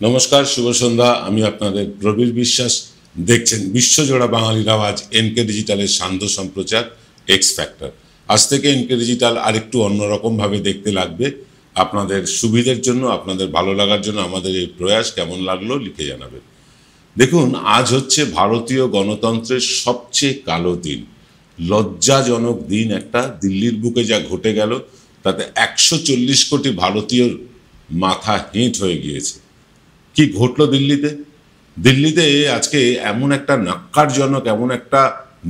नमस्कार शुभ सन्ध्या আমি আপনাদের প্রবীর বিশ্বাস দেখছেন বিশ্বজোড়া বাঙালির আওয়াজ এনকে ডিজিটালের শান্ত সম্প্রচার এক্স ফ্যাক্টর। আজ থেকে এনকে ডিজিটাল আরেকটু অন্যরকম ভাবে দেখতে লাগবে। আপনাদের সুবিধার জন্য, আপনাদের ভালো লাগার জন্য আমাদের এই প্রয়াস কেমন লাগলো লিখে জানাবেন। দেখুন, আজ হচ্ছে ভারতীয় গণতন্ত্রের সবচেয়ে কালো দিন, লজ্জাজনক দিন একটা। দিল্লির বুকে যা ঘটে গেল তাতে 140 কোটি ভারতীয়র মাথা হেঁট হয়ে গিয়েছে। কি ঘটলো দিল্লিতে? দিল্লিতে আজকে এমন একটা ন্যাক্কারজনক, এমন একটা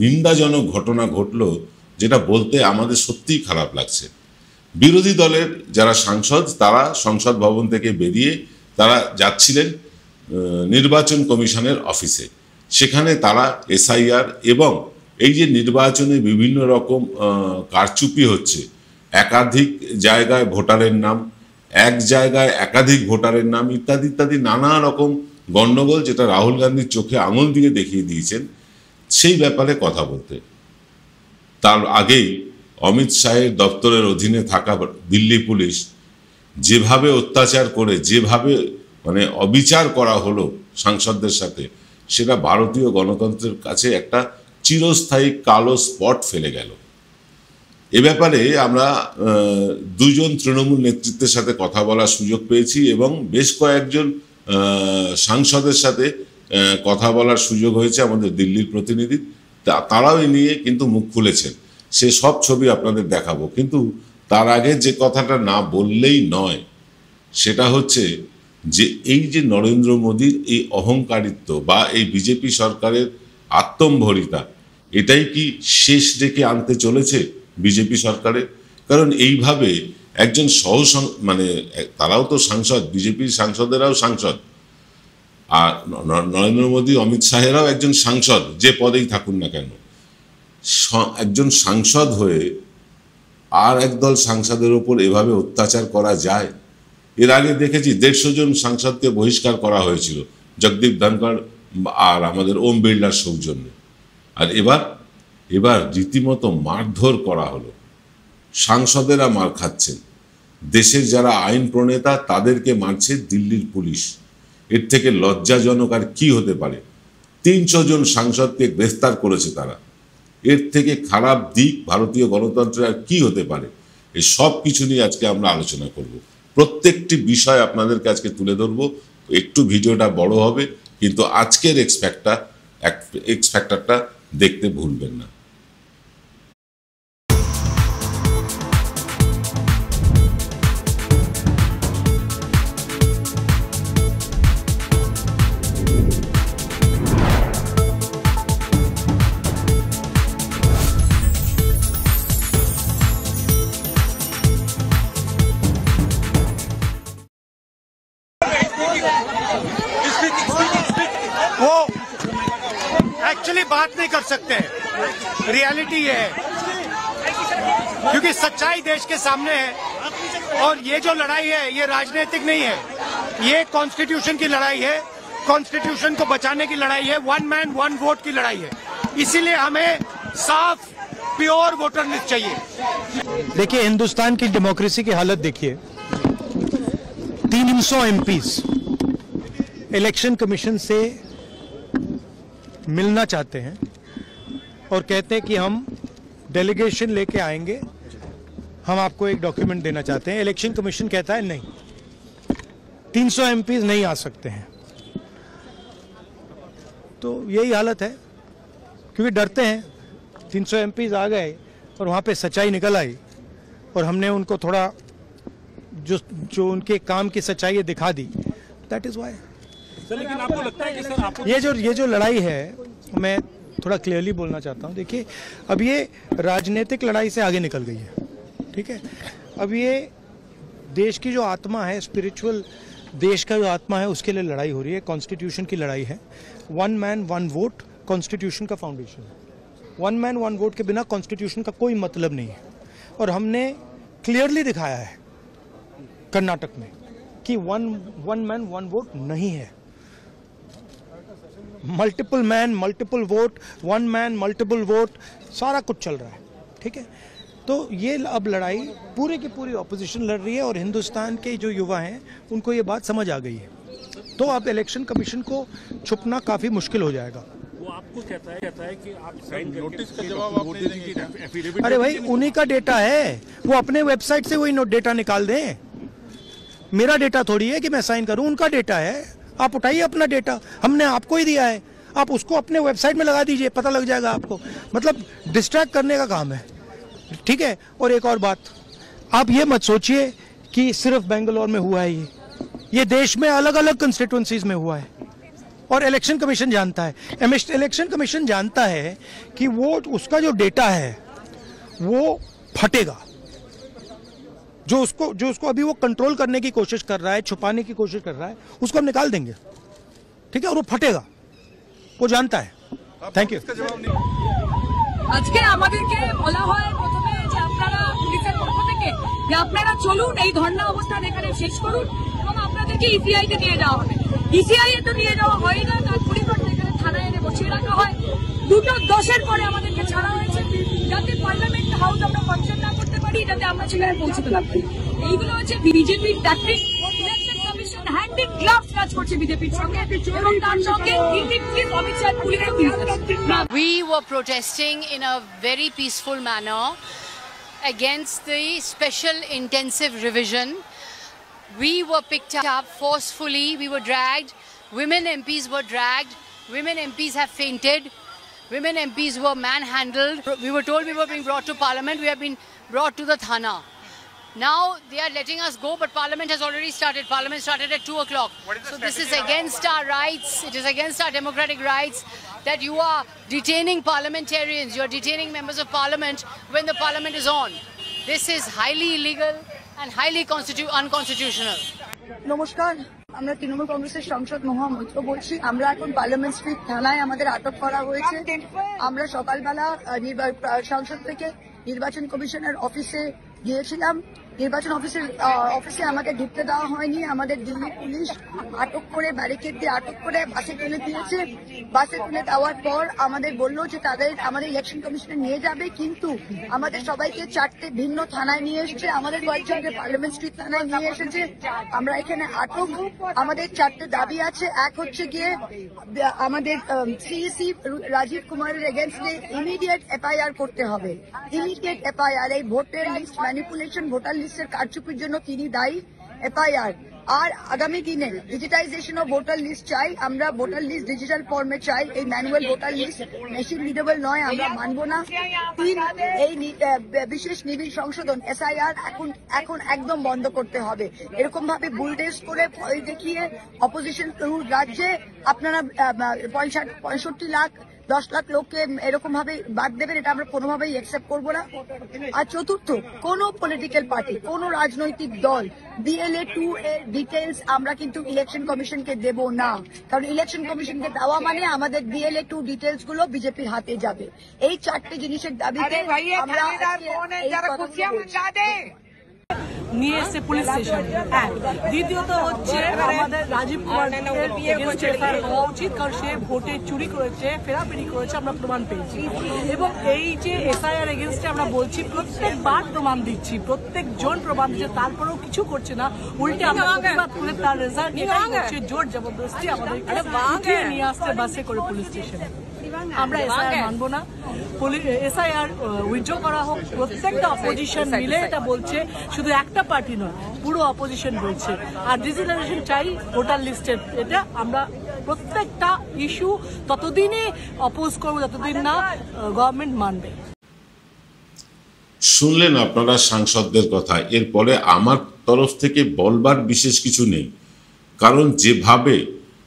নিন্দাজনক ঘটনা ঘটলো যেটা বলতে আমাদের সত্যিই খারাপ লাগছে। বিরোধী দলের যারা সাংসদ তারা সংসদ ভবন থেকে বেরিয়ে তারা যাচ্ছিলেন নির্বাচন কমিশনের অফিসে। সেখানে তারা এসআইআর এবং এই যে নির্বাচনে বিভিন্ন রকম কারচুপি হচ্ছে, একাধিক জায়গায় ভোটারের নাম, এক জায়গায় একাধিক ভোটারের নাম ইত্যাদি ইত্যাদি নানা রকম গণ্ডগোল, যেটা রাহুল গান্ধীর চোখে আঙুল দিয়ে দেখিয়ে দিয়েছেন, সেই ব্যাপারে কথা বলতে। তার আগেই অমিত শাহের দপ্তরের অধীনে থাকা দিল্লি পুলিশ যেভাবে অত্যাচার করে, যেভাবে অবিচার করা হলো সাংসদদের সাথে, সেটা ভারতীয় গণতন্ত্রের কাছে একটা চিরস্থায়ী কালো স্পট ফেলে গেল। এ ব্যাপারে আমরা দুজন তৃণমূল নেতৃত্বের সাথে কথা বলার সুযোগ পেয়েছি এবং বেশ কয়েকজন সাংসদের সাথে কথা বলার সুযোগ হয়েছে আমাদের দিল্লির প্রতিনিধি। তারাও এ নিয়ে কিন্তু মুখ খুলেছেন, সে সব ছবি আপনাদের দেখাবো। কিন্তু তার আগে যে কথাটা না বললেই নয়, সেটা হচ্ছে যে এই যে নরেন্দ্র মোদীর এই অহংকারিত্ব বা এই বিজেপি সরকারের আত্মম্ভরিতা, এটাই কি শেষ ডেকে আনতে চলেছে বিজেপি সরকারের? কারণ এইভাবে একজন তারাও তো সাংসদ, বিজেপির সাংসদেরাও সাংসদ, আর নরেন্দ্র মোদী অমিত শাহেরাও একজন সাংসদ, যে পদেই থাকুন না কেন। একজন সাংসদ হয়ে আর একদল সাংসদের ওপর এভাবে অত্যাচার করা যায়? এর আগে দেখেছি 150 জন সাংসদকে বহিষ্কার করা হয়েছিল জগদীপ ধনখড় আর আমাদের ওম বিড়লার সৌজন্যে। আর এবার রীতিমতো মারধর করা হলো। সাংসদেরা মার খাচ্ছেন, দেশের যারা আইন প্রণেতা তাদেরকে মারছে দিল্লির পুলিশ। এর থেকে লজ্জাজনক আর কি হতে পারে? 300 জন সাংসদকে গ্রেফতার করেছে তারা। এর থেকে খারাপ দিক ভারতীয় গণতন্ত্রের আর কি হতে পারে? এই সব কিছু নিয়ে আজকে আমরা আলোচনা করব। প্রত্যেকটি বিষয় আপনাদেরকে আজকে তুলে ধরবো। একটু ভিডিওটা বড় হবে, কিন্তু আজকের এক্স ফ্যাক্টরটা দেখতে ভুলবেন না। वो एक्चुअली बात नहीं कर सकते, रियलिटी ये है, क्योंकि सच्चाई देश के सामने है। और ये जो लड़ाई है ये राजनीतिक नहीं है, ये कॉन्स्टिट्यूशन की लड़ाई है, कॉन्स्टिट्यूशन को बचाने की लड़ाई है, वन मैन वन वोट की लड़ाई है। इसीलिए हमें साफ प्योर वोटर लिस्ट चाहिए। देखिए, हिंदुस्तान की डेमोक्रेसी की हालत देखिए। 300 एमपीज इलेक्शन कमीशन से मिलना चाहते हैं और कहते हैं कि हम डेलीगेशन लेके आएंगे, हम आपको एक डॉक्यूमेंट देना चाहते हैं। इलेक्शन कमीशन कहता है नहीं, 300 एमपीज नहीं आ सकते हैं। तो यही हालत है, क्योंकि डरते हैं। 300 एमपीज आ गए और वहाँ पे सच्चाई निकल आई और हमने उनको थोड़ा जो उनके काम की सच्चाई है दिखा दी। That is why. लेकिन आपको लगता है कि सर आपको ये जो लड़ाई है, मैं थोड़ा क्लियरली बोलना चाहता हूँ। देखिए, अब ये राजनीतिक लड़ाई से आगे निकल गई है, ठीक है। अब ये देश की जो आत्मा है, स्पिरिचुअल देश का जो आत्मा है, उसके लिए लड़ाई हो रही है। कॉन्स्टिट्यूशन की लड़ाई है। One man one vote constitution का फाउंडेशन है। वन मैन वन वोट के बिना कॉन्स्टिट्यूशन का कोई मतलब नहीं है। और हमने क्लियरली दिखाया है कर्नाटक में कि वन मैन वन वोट नहीं है। Multiple man multiple vote, one man multiple vote, सारा कुछ चल रहा है, ठीक है। तो ये अब लड़ाई पूरी की पूरी ऑपोजिशन लड़ रही है और हिंदुस्तान के जो युवा हैं उनको ये बात समझ आ गई है। तो अब इलेक्शन कमीशन को छुपना काफ़ी मुश्किल हो जाएगा। वो आपको कहता है कि आप साइन नोटिस का जवाब आप नहीं देंगे, एफिडेविट। अरे भाई उन्हीं का डेटा है, वो अपने वेबसाइट से वही डेटा निकाल दें। मेरा डेटा थोड़ी है कि मैं साइन करूं, उनका डेटा है। आप उठाइए अपना डेटा, हमने आपको ही दिया है, आप उसको अपने वेबसाइट में लगा दीजिए, पता लग जाएगा आपको। मतलब डिस्ट्रैक्ट करने का काम है, ठीक है। और एक और बात, आप ये मत सोचिए कि सिर्फ बेंगलोर में हुआ है, ये देश में अलग अलग कंस्टिट्यूंसीज में हुआ है और इलेक्शन कमीशन जानता है। इलेक्शन कमीशन जानता है कि वो उसका जो डेटा है वो फटेगा, जो उसको अभी वो कंट्रोल करने की कोशिश कर रहा है, छुपाने की कोशिश कर रहा है, उसको हम निकाल देंगे, ठीक है। और वो फटेगा, वो जानता है। Thank you. আজকে আমাদেরকে বলা হয় প্রথমে যে আপনারা পুলিশের পক্ষ থেকে যে আপনারা চলুন এই ধর্ণা অবস্থান এখানে শেষ করুন এবং আপনাদেরকে ইসিআই তে নিয়ে যাওয়া হবে। ইসিআই এ তো নিয়ে যাওয়া হয় না, তার পরিবর্তে এখানে থানায় এনে বসিয়ে রাখা হয়। 2:10 পরে আমাদেরকে ছাড়া হয়েছে যাতে পার্লামেন্ট হাউস আমরা ফাংশন না করতে পারি, যাতে আমরা সেখানে পৌঁছতে না পারি। এইগুলো হচ্ছে বিজেপির tactic. Election commission hand in gloves কাজ করছে বিজেপির সঙ্গে এবং তার সঙ্গে পুলিশ অফিসার পুলিশের। We were protesting in a very peaceful manner against the special intensive revision. We were picked up forcefully, we were dragged, women MPs were dragged, women MPs have fainted, women MPs were manhandled. We were told we were being brought to Parliament, we have been brought to the Thana. Now they are letting us go, but Parliament has already started. Parliament started at 2 o'clock. So this is against our rights, it is against our democratic rights that you are detaining parliamentarians, you are detaining members of Parliament when the Parliament is on. This is highly illegal and highly unconstitutional. নমস্কার, আমরা তৃণমূল কংগ্রেসের সাংসদ মহুয়া মৈত্র বলছি। আমরা এখন parliament street থানায় আমাদের আটক করা হয়েছে। আমরা সকালবেলা সংসদ থেকে নির্বাচন কমিশনের অফিসে গিয়েছিলাম। নির্বাচন অফিসে আমাকে ঢুকতে দেওয়া হয়নি। আমাদের দিল্লি পুলিশ আটক করে ব্যারিকেড দিয়ে আটক করে বাসে তুলে দিয়েছে। বাসে তুলে দেওয়ার পর আমাদের বললো যে আমাদের ইলেকশন কমিশনে নিয়ে যাবে, কিন্তু আমাদের সবাইকে 4টে ভিন্ন থানায় নিয়ে এসেছে। আমাদের কয়েকজনকে পার্লামেন্ট স্ট্রিট থানায় নিয়ে এসেছে। আমরা এখানে আটক। আমাদের 4টে দাবি আছে। এক হচ্ছে গিয়ে আমাদের সিইসি রাজীব কুমারের এগেনস্টে ইমিডিয়েট এফআইআর করতে হবে। ইমিডিয়েট এফআইআর, এই ভোটের লিস্ট ম্যানিপুলেশন, ভোটার লিস্টের কারচুপির জন্য তিনি দায়ী। এফআইআর। আর আগামী দিনে ডিজিটাইজেশন অফ ভোটার লিস্ট চাই। আমরা ভোটার লিস্ট ডিজিটাল ফর্মে চাই। এই manual voter list machine readable নয়, আমরা মানব না। এই বিশেষ নিবিড় সংশোধন SIR এখন একদম বন্ধ করতে হবে। এরকম ভাবে বুলডেজ করে ভয় দেখিয়ে অপোজিশন রাজ্যে আপনারা 65 লাখ 10 লাখ লোককে এরকম ভাবে বাদ দেবেন, এটা আমরা কোনোভাবেই অ্যাকসেপ্ট করবো না। আর চতুর্থ, কোন পলিটিক্যাল পার্টি, কোন রাজনৈতিক দল BLA 2 এর ডিটেলস আমরা কিন্তু ইলেকশন কমিশনকে দেব না। কারণ ইলেকশন কমিশনকে দেওয়া মানে আমাদের BLA 2 ডিটেলস গুলো বিজেপির হাতে যাবে। এই 4টে জিনিসের দাবিতে আমরা নিয়ে এসছে পুলিশ স্টেশন। দ্বিতীয়ত হচ্ছে আমাদের রাজীব কুমারের হওয়া উচিত, কারণ সে ভোটে চুরি করেছে, ফেরাফেরি করেছে, আমরা প্রমাণ পেয়েছি। এবং এই যে SIR এগেনস্টে আমরা বলছি, প্রত্যেকবার প্রমাণ দিচ্ছি, প্রত্যেকজন প্রমাণ দিচ্ছে, তারপরেও কিছু করছে না। উল্টে আমরা প্রতিবাদ করে তার রেজাল্ট করছে, জোর জবরদস্তি আমাদেরকে নিয়ে আসছে বাসে করে পুলিশ স্টেশনে। আমরা SIR মানবো না। SIR উইথড্র করা হোক। প্রত্যেকটা অপোজিশন মিলে এটা বলছে, শুধু একটা পার্টি নয়, পুরো অপোজিশন বলছে। আর ডিজিটালাইজেশন চাই ভোটার লিস্টের, এটা আমরা প্রত্যেকটা ইস্যু ততদিনই অপোজ করবো যতদিন না গভর্নমেন্ট মানবে। শুনলেন আপনারা সাংসদদের কথা। এরপরে আমার তরফ থেকে বলবার বিশেষ কিছু নেই, কারণ যেভাবে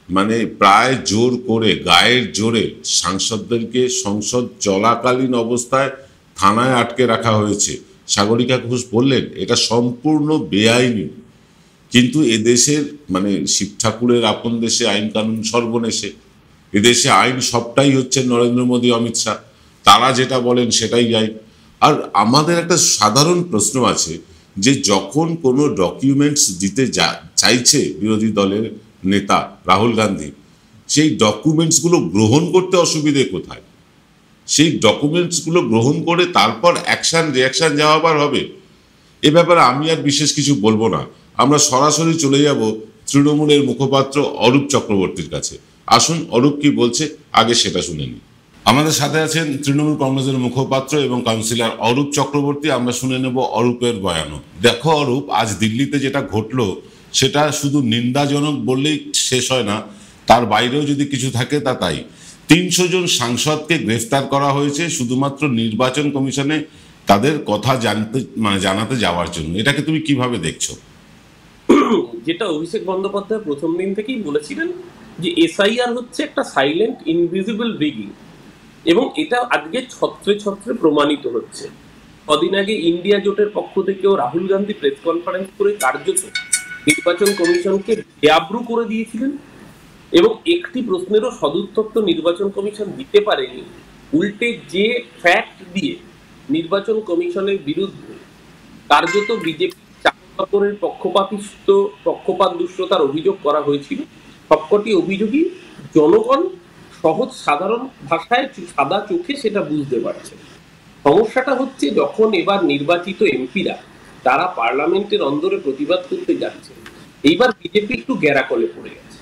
মানে প্রায় জোর করে, গায়ের জোরে সাংসদদেরকে সংসদ চলাকালীন অবস্থায় থানায় আটকে রাখা হয়েছে, সাগরিকা ঘোষ বললেন এটা সম্পূর্ণ বেআইনি। কিন্তু এদেশের মানে শিব ঠাকুরের আপন দেশে আইন কানুন সর্বনেশে। এদেশে আইন সবটাই হচ্ছে নরেন্দ্র মোদী, অমিত শাহ, তারা যেটা বলেন সেটাই আইন। আর আমাদের একটা সাধারণ প্রশ্ন আছে যে যখন কোনো ডকুমেন্টস দিতে চাইছে বিরোধী দলের নেতা রাহুল গান্ধী, সেই ডকুমেন্টসগুলো গ্রহণ করতে অসুবিধে কোথায়? সেই ডকুমেন্টসগুলো গ্রহণ করে তারপর অ্যাকশন রিয়াকশন যাওয়া আবার হবে। এ ব্যাপারে আমি আর বিশেষ কিছু বলবো না। আমরা সরাসরি চলে যাব তৃণমূলের মুখপাত্র অরূপ চক্রবর্তীর কাছে। আসুন অরূপ কি বলছে আগে সেটা শুনে নিই। আমাদের সাথে আছেন তৃণমূল কংগ্রেসের মুখপাত্র এবং কাউন্সিলর অরূপ চক্রবর্তী। আমরা শুনে নেব অরূপের বয়ানও। দেখো অরূপ, আজ দিল্লিতে যেটা ঘটলো সেটা শুধু নিন্দাজনক বললেই শেষ হয় না, তার বাইরেও যদি কিছু থাকে তা তাই। 300 জন সাংসদকে গ্রেফতার করা হয়েছে শুধুমাত্র নির্বাচন কমিশনে তাদের কথা জানাতে যাওয়ার জন্য। এটাকে তুমি কিভাবে দেখছো? যেটা অভিষেক বন্দ্যোপাধ্যায় প্রথম দিন থেকেই বলেছিলেন যে এসআইআর হচ্ছে একটা সাইলেন্ট ইনভিজিবল রিগিং, এবং এটা আজকে ছত্রে ছত্রে প্রমাণিত হচ্ছে। কদিন আগে ইন্ডিয়া জোটের পক্ষ থেকেও রাহুল গান্ধী প্রেস কনফারেন্স করে কার্যত নির্বাচন কমিশনকে বেআব্রু করে দিয়েছিলেন, এবং একটি প্রশ্নেরও সদুত্তর তো নির্বাচন কমিশন দিতে পারেনি। উল্টে যে ফ্যাক্ট দিয়ে নির্বাচন কমিশনের বিরুদ্ধে কার্যত বিজেপি চাকরের পক্ষপাত দুষ্টতার অভিযোগ করা হয়েছিল, সবকটি অভিযোগই জনগণ সহজ সাধারণ ভাষায় সাদা চোখে সেটা বুঝতে পারছে। সমস্যাটা হচ্ছে যখন এবার নির্বাচিত এমপিরা তারা পার্লামেন্টের অন্দরে প্রতিবাদ করতে যাচ্ছে, এইবার বিজেপি একটু গ্যারাকলে পড়ে গেছে।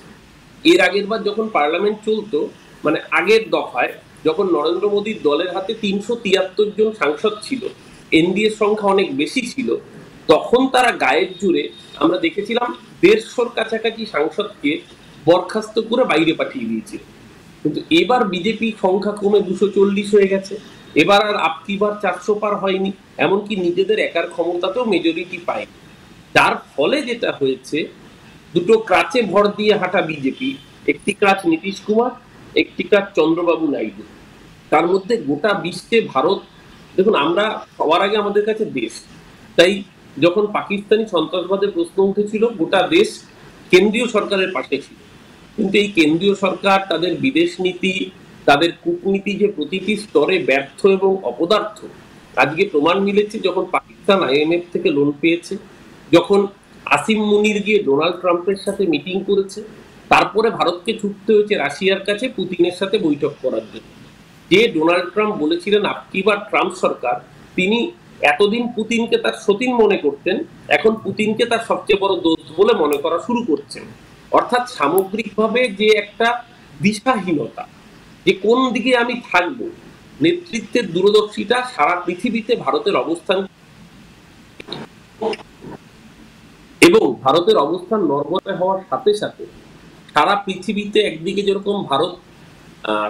এর আগের বার যখন পার্লামেন্ট চলতো, মানে আগের দফায় যখন নরেন্দ্র মোদীর দলের হাতে 373 জন সাংসদ ছিল, এনডিএর সংখ্যা অনেক বেশি ছিল, তখন তারা গায়ের জুড়ে আমরা দেখেছিলাম 150-র কাছাকাছি সাংসদকে বরখাস্ত করে বাইরে পাঠিয়ে দিয়েছিল। কিন্তু এবার বিজেপি সংখ্যা কমে 240 হয়ে গেছে। এবার আর আপকিবার 400 পার হয়নি, এমনকি নিজেদের একার ক্ষমতাতেও মেজরিটি পায়নি। যার ফলে যেটা হয়েছে, দুটো ক্রাচে ভর দিয়ে হাঁটা বিজেপি, একটি ক্রাচ নীতিশ কুমার, একটি ক্রাচ চন্দ্রবাবু নাইডু, তার মধ্যে গোটা বিশ্বে ভারত, দেখুন আমরা সবার আগে আমাদের কাছে দেশ, তাই যখন পাকিস্তানি সন্ত্রাসবাদের প্রশ্ন উঠেছিল গোটা দেশ কেন্দ্রীয় সরকারের পাশে ছিল। কিন্তু এই কেন্দ্রীয় সরকার তাদের বিদেশ নীতি, তাদের কূটনীতি যে প্রতিটি স্তরে ব্যর্থ এবং অপদার্থ, আজকে প্রমাণ মিলেছে যখন পাকিস্তান IMF থেকে লোন পেয়েছে, যখন আসিম মুনির গিয়ে ডোনাল্ড ট্রাম্পের সাথে মিটিং করেছে, তারপরে ভারতকে ছুটতে হয়েছে রাশিয়ার কাছে পুতিনের সাথে বৈঠক করার জন্য। যে ডোনাল্ড ট্রাম্প বলেছিলেন আপকিবার ট্রাম্প সরকার, তিনি এতদিন পুতিনকে তার সতীন মনে করতেন, এখন পুতিনকে তার সবচেয়ে বড় দোস্ত বলে মনে করা শুরু করছেন। অর্থাৎ সামগ্রিকভাবে যে একটা দিশাহীনতা, যে কোন দিকে আমি থাকবো, নেতৃত্বের দূরদর্শিতা সারা পৃথিবীতে ভারতের অবস্থান, এবং ভারতের অবস্থান নড়বড়ে হওয়ার সাথে সাথে সারা পৃথিবীতে একদিকে যেরকম ভারত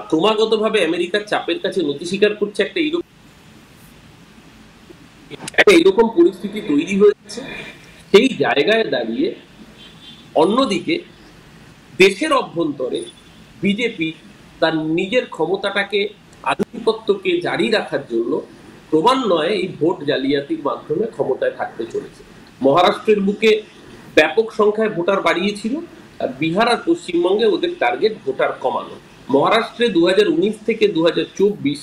ক্রমাগতভাবে আমেরিকার চাপের কাছে নতি স্বীকার করছে, একটা এরকম পরিস্থিতি তৈরি হয়েছে। সেই জায়গায় দাঁড়িয়ে অন্যদিকে দেশের অভ্যন্তরে বিজেপি তার নিজের ক্ষমতাটাকে, আধিপত্যকে জারি রাখার জন্য ক্রমান্বয়ে এই ভোট জালিয়াতির মাধ্যমে ক্ষমতায় থাকতে চলেছে। মহারাষ্ট্রের বুকে ব্যাপক সংখ্যায় ভোটার বাড়িয়েছিল, আর বিহার আর পশ্চিমবঙ্গে ওদের টার্গেট ভোটার কমানো। মহারাষ্ট্রে 2019 থেকে 2024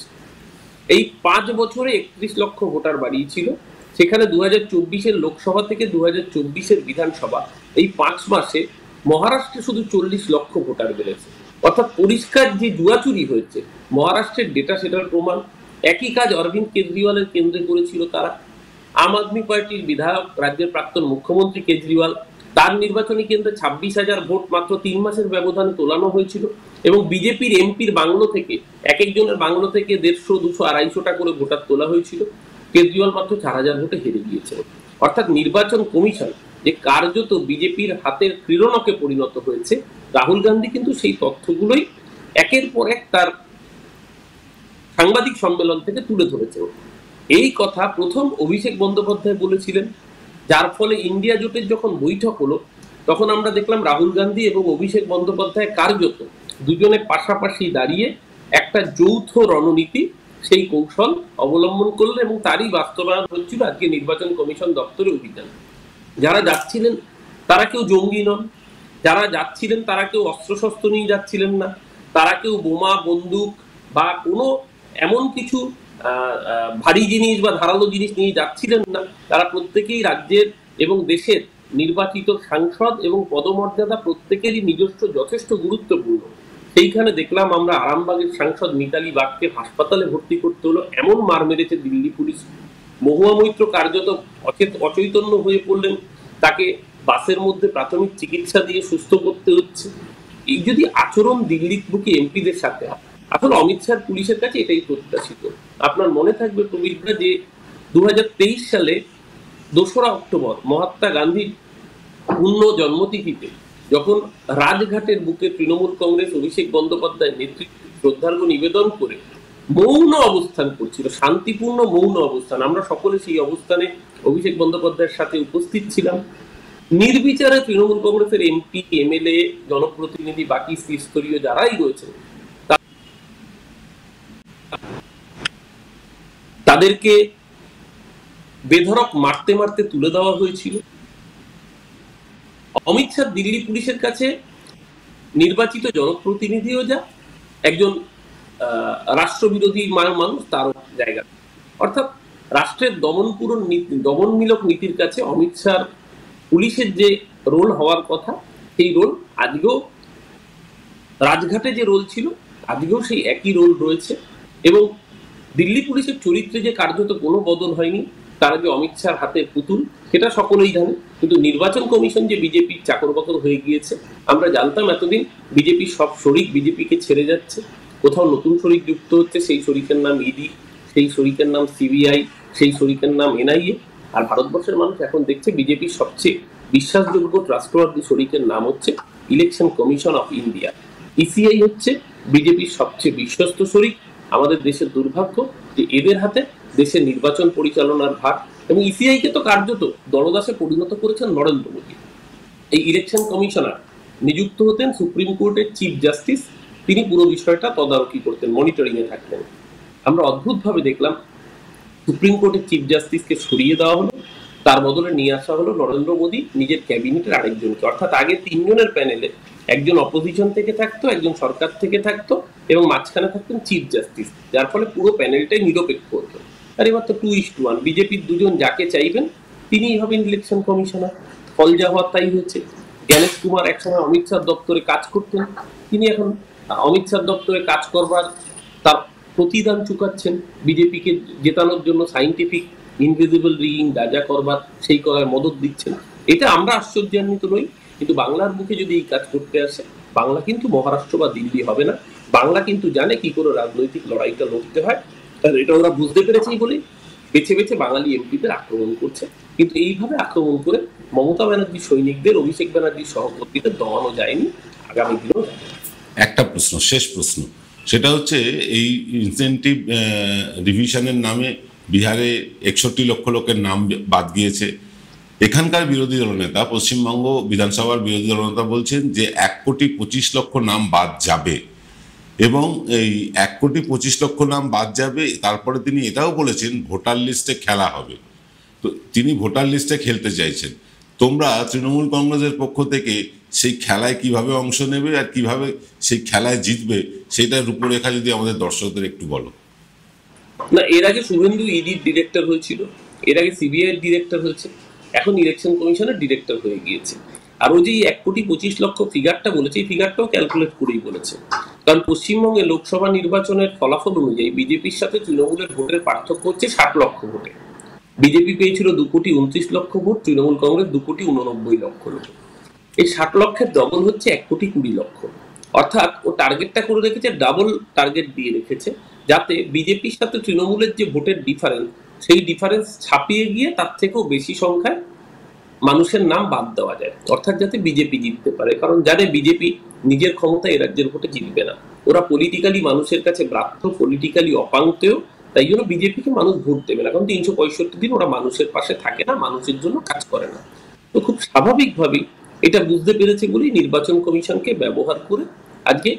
এই 5 বছরে 31 লক্ষ ভোটার বাড়িয়েছিল। সেখানে 2024-এর লোকসভা থেকে 2024-এর বিধানসভা, এই 5 মাসে মহারাষ্ট্রে শুধু 40 লক্ষ ভোটার বেড়েছে। অর্থাৎ পরিষ্কার যে জুয়াচুরি হয়েছে, মহারাষ্ট্রের ডেটা সেটার প্রমাণ। একই কাজ অরবিন্দ কেজরিওয়ালের কেন্দ্রে করেছিল তারা। আম আদমি পার্টির বিধায়ক, রাজ্যের প্রাক্তন মুখ্যমন্ত্রী কেজরিওয়াল, তার নির্বাচনী কেন্দ্রে 26,000 ভোট মাত্র 3 মাসের ব্যবধানে তোলানো হয়েছিল, এবং বিজেপির এমপির বাংলো থেকে, এক একজনের বাংলো থেকে 150, 200, 250টা করে ভোটার তোলা হয়েছিল। কেজরিওয়াল মাত্র 4,000 ভোটে হেরে গিয়েছিল। অর্থাৎ নির্বাচন কমিশন যে কার্যত বিজেপির হাতের ক্রীড়নকে পরিণত হয়েছে, রাহুল গান্ধী কিন্তু সেই তথ্যগুলোই একের পর এক তার সাংবাদিক সম্মেলন থেকে তুলে ধরেছে। এই কথা প্রথম অভিষেক বন্দ্যোপাধ্যায় বলেছিলেন, যার ফলে ইন্ডিয়া জোটের যখন বৈঠক হলো, তখন আমরা দেখলাম রাহুল গান্ধী এবং অভিষেক বন্দ্যোপাধ্যায় কার্যত দুজনে পাশাপাশি দাঁড়িয়ে একটা যৌথ রণনীতি, সেই কৌশল অবলম্বন করলেন, এবং তারই বাস্তবায়ন হচ্ছিল আজকে নির্বাচন কমিশন দপ্তরে অভিযান। যারা যাচ্ছিলেন তারা কেউ জঙ্গি নন, যারা যাচ্ছিলেন তারা কেউ অস্ত্রশস্ত্র নিয়ে যাচ্ছিলেন না, তারা কেউ বোমা, বন্দুক বা কোনো এমন কিছু ভারী জিনিস বা ধারালো জিনিস নিয়ে যাচ্ছিলেন না। তারা প্রত্যেকেই রাজ্যের এবং দেশের নির্বাচিত সাংসদ, এবং পদমর্যাদা প্রত্যেকেরই নিজস্ব যথেষ্ট গুরুত্বপূর্ণ। সেইখানে দেখলাম আমরা আরামবাগের সাংসদ মিতালি বাগকে হাসপাতালে ভর্তি করতে হলো, এমন মার মেরেছে দিল্লি পুলিশ। মহুয়া মৈত্র কার্যত অচৈতন্য হয়ে পড়লেন, তাকে বাসের মধ্যে প্রাথমিক চিকিৎসা দিয়ে সুস্থ করতে হচ্ছে। এই যদি আচরণ দিল্লির বুকে এমপিদের সাথে, আসলে অমিত শাহ পুলিশের কাছে এটাই প্রত্যাশিত। আপনার মনে থাকবে প্রবীররা যে 2023 সালে 2রা অক্টোবর মহাত্মা গান্ধীর পূর্ণ জন্মতিথিতে যখন রাজঘাটের বুকে তৃণমূল কংগ্রেস অভিষেক বন্দ্যোপাধ্যায়ের নেতৃত্বে শ্রদ্ধার্ঘ্য নিবেদন করে মৌন অবস্থান করছিল, শান্তিপূর্ণ মৌন অবস্থান। আমরা সকলে সেই অবস্থানে অভিষেক বন্দ্যোপাধ্যায়ের সাথে উপস্থিত ছিলাম। নির্বিচারে তৃণমূল কংগ্রেসের এমপি, এমএলএ, জনপ্রতিনিধি, বাকি স্তরীয় যারাই রয়েছে তাদেরকে বেধড়ক মারতে মারতে তুলে দেওয়া হয়েছিল। অমিত শাহ দিল্লি পুলিশের কাছে নির্বাচিত জনপ্রতিনিধিও যা, একজন রাষ্ট্রবিরোধী মানুষ তারও জায়গা, অর্থাৎ রাষ্ট্রের দমনমূলক নীতির কাছে অমিত শাহ পুলিশের যে রোল হওয়ার কথা সেই রোল আজকেও, রাজঘাটে যে রোল ছিল আজকেও সেই একই রোল রয়েছে। এবং দিল্লি পুলিশের চরিত্রে যে কার্যত কোনো বদল হয়নি, তারা যে অমিত শাহর হাতের পুতুল সেটা সকলেই জানে। কিন্তু নির্বাচন কমিশন যে বিজেপির চাকর-বাকর হয়ে গিয়েছে, আমরা জানতাম এতদিন বিজেপির সব শরিক বিজেপিকে ছেড়ে যাচ্ছে, কোথাও নতুন শরিক যুক্ত হচ্ছে, সেই শরিকের নাম ইডি, সেই শরিকের নাম সিবিআই, সেই শরিকের নাম এনআইএ। আর ভারতবর্ষের মানুষ এখন দেখছে বিজেপির সবচেয়ে বিশ্বাসযোগ্য ট্রাস্টওয়ার্দি শরিকের নাম হচ্ছে election commission of India. ECI হচ্ছে বিজেপির সবচেয়ে বিশ্বস্ত শরিক। আমাদের দেশের দুর্ভাগ্য যে এদের হাতে দেশের নির্বাচন পরিচালনার ভার, এবং ইসিআই কে তো কার্যত দলদাসে পরিণত করেছেন নরেন্দ্র মোদী। এই ইলেকশন কমিশনার নিযুক্ত হতেন সুপ্রিম কোর্টের চিফ জাস্টিস, তিনি পুরো বিষয়টা তদারকি করতেন, মনিটরিং এ থাকতেন। আমরা অদ্ভুতভাবে দেখলাম সুপ্রিম কোর্টের চিফ জাস্টিসকে সরিয়ে দেওয়া হলো, তার বদলে নিয়ে আসা হলো নরেন্দ্র মোদী নিজের ক্যাবিনেটের আরেকজনকে। অর্থাৎ আগে 3 জনের প্যানেলে একজন অপোজিশন থেকে থাকতো, একজন সরকার থেকে থাকতো, এবং মাঝখানে থাকতেন চিফ জাস্টিস, যার ফলে পুরো প্যানেলটাই নিরপেক্ষ হতো। আর এবার তো 2:1, বিজেপির দুজন যাকে চাইবেন তিনিই হবেন ইলেকশন কমিশনার। ফল যা হওয়ার তাই হয়েছে। জ্ঞানেশ কুমার একসময় অমিত শাহ দপ্তরে কাজ করতেন, তিনি এখন অমিত শাহ দপ্তরে কাজ করবার তার প্রতিদান চুকাচ্ছেন, বিজেপিকে জেতানোর জন্য সাইন্টিফিক ইনভিজিবল রিগিং যা যা করবার সেই করার মদত দিচ্ছেন। এটা আমরা আশ্চর্যান্বিত নই, কিন্তু বাংলার বুকে যদি এই কাজ করতে আসে, বাংলা কিন্তু মহারাষ্ট্র বা দিল্লি হবে না। বাংলা কিন্তু জানে কি করে রাজনৈতিক লড়াইটা লড়তে হয়, আর এটা ওরা বুঝতে পেরেছেই বলে বেছে বেছে বাঙালি এমপিদের আক্রমণ করছে। কিন্তু এইভাবে আক্রমণ করে মমতা ব্যানার্জি সৈনিকদের, অভিষেক ব্যানার্জির সহকর্মীদের দমানো যায়নি, আগামী দিনেও যাবে। একটা প্রশ্ন, শেষ প্রশ্ন, সেটা হচ্ছে এই ইনসেন্টিভ রিভিশনের নামে বিহারে 61 লক্ষ লোকের নাম বাদ গিয়েছে। এখানকার বিরোধী দলনেতা, পশ্চিমবঙ্গ বিধানসভার বিরোধী দলনেতা বলছেন যে 1,25,00,000 নাম বাদ যাবে, এবং এই 1,25,00,000 নাম বাদ যাবে। তারপরে তিনি এটাও বলেছেন ভোটার লিস্টে খেলা হবে। তো তিনি ভোটার লিস্টে খেলতে চাইছেন। তোমরা তৃণমূল কংগ্রেসের পক্ষ থেকে সেই খেলায় কিভাবে অংশ নেবে আর কিভাবে সেই খেলায় জিতবে, সেটার রূপরেখা যদি আমাদের দর্শকদের একটু বলো। না, এর আগে শুভেন্দু ইডির ডিরেক্টর হয়েছিল, এর আগে সিবিআই ডিরেক্টর হয়েছে, এখন ইলেকশন কমিশনের ডিরেক্টর হয়ে গিয়েছে। আর ও যে 1,25,00,000 ফিগারটা বলেছে, এই ফিগারটাও ক্যালকুলেট করেই বলেছে। কারণ পশ্চিমবঙ্গে লোকসভা নির্বাচনের ফলাফল অনুযায়ী বিজেপির সাথে তৃণমূলের ভোটের পার্থক্য হচ্ছে 60 লক্ষ ভোটে। বিজেপি পেয়েছিল 2,29,00,000 ভোট, তৃণমূল কংগ্রেস 2,89,00,000 ভোট। এই 60 লক্ষের ডবল হচ্ছে 1,20,00,000। অর্থাৎ ও টার্গেটটা করে রেখেছে, ডাবল টার্গেট দিয়ে রেখেছে, যাতে বিজেপির সাথে তৃণমূলের যে ভোটের ডিফারেন্স, সেই ডিফারেন্স ছাপিয়ে গিয়ে তার থেকেও বেশি সংখ্যায় মানুষের নাম বাদ দেওয়া যায়, অর্থাৎ যাতে বিজেপি জিততে পারে। কারণ জানে বিজেপি নিজের ক্ষমতায় এ রাজ্যের ভোটে জিতবে না, ওরা পলিটিক্যালি মানুষের কাছে ব্রাত্য, পলিটিক্যালি অপাঙ্ক্তেয়, তাই জন্য বিজেপিকে মানুষ ভোট দেবে না। কারণ 365 দিন ওরা মানুষের পাশে থাকে না, মানুষের জন্য কাজ করে না। তো খুব স্বাভাবিকভাবেই এটা বুঝতে পেরেছে বলেই নির্বাচন কমিশনকে ব্যবহার করে আজকে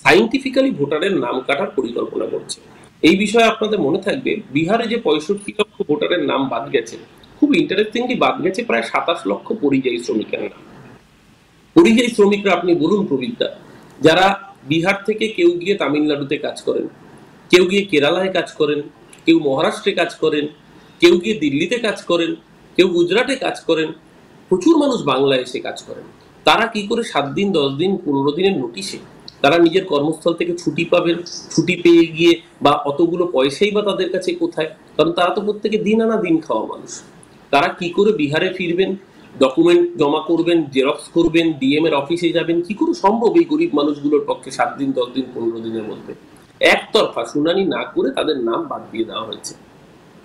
সাইন্টিফিক্যালি ভোটারের নাম কাটার পরিকল্পনা করছে। এই বিষয়ে আপনাদের মনে থাকবে, বিহারে যে 65 লক্ষ ভোটারের নাম বাদ গেছে, খুব ইন্টারেস্টিংলি বাদ গেছে প্রায় 27 লক্ষ পরিযায়ী শ্রমিকের নাম। পরিযায়ী শ্রমিকরা আপনি বলুন প্রবীরদা, যারা বিহার থেকে কেউ গিয়ে তামিলনাড়ুতে কাজ করেন, কেউ গিয়ে কেরালায় কাজ করেন, কেউ মহারাষ্ট্রে কাজ করেন, কেউ গিয়ে দিল্লিতে কাজ করেন, কেউ গুজরাটে কাজ করেন, প্রচুর মানুষ বাংলায় এসে কাজ করেন। তারা কি করে 7 দিন, 10 দিন, 15 দিনের নোটিশে তারা নিজের কর্মস্থল থেকে ছুটি পাবেন? ছুটি পেয়ে গিয়ে বা অতগুলো পয়সাই বা তাদের কাছে কোথায়? কারণ তারা তো প্রত্যেকে দিন আনা দিন খাওয়া মানুষ। তারা কি করে বিহারে ফিরবেন? ডকুমেন্ট জমা করবেন, জেরক্স করবেন, ডিএম এর অফিসে যাবেন, কি করে সম্ভব এই গরিব মানুষগুলোর পক্ষে 7 দিন, 10 দিন, 15 দিনের মধ্যে একতরফা শুনানি না করে তাদের নাম বাদ দিয়ে দেওয়া হয়েছে।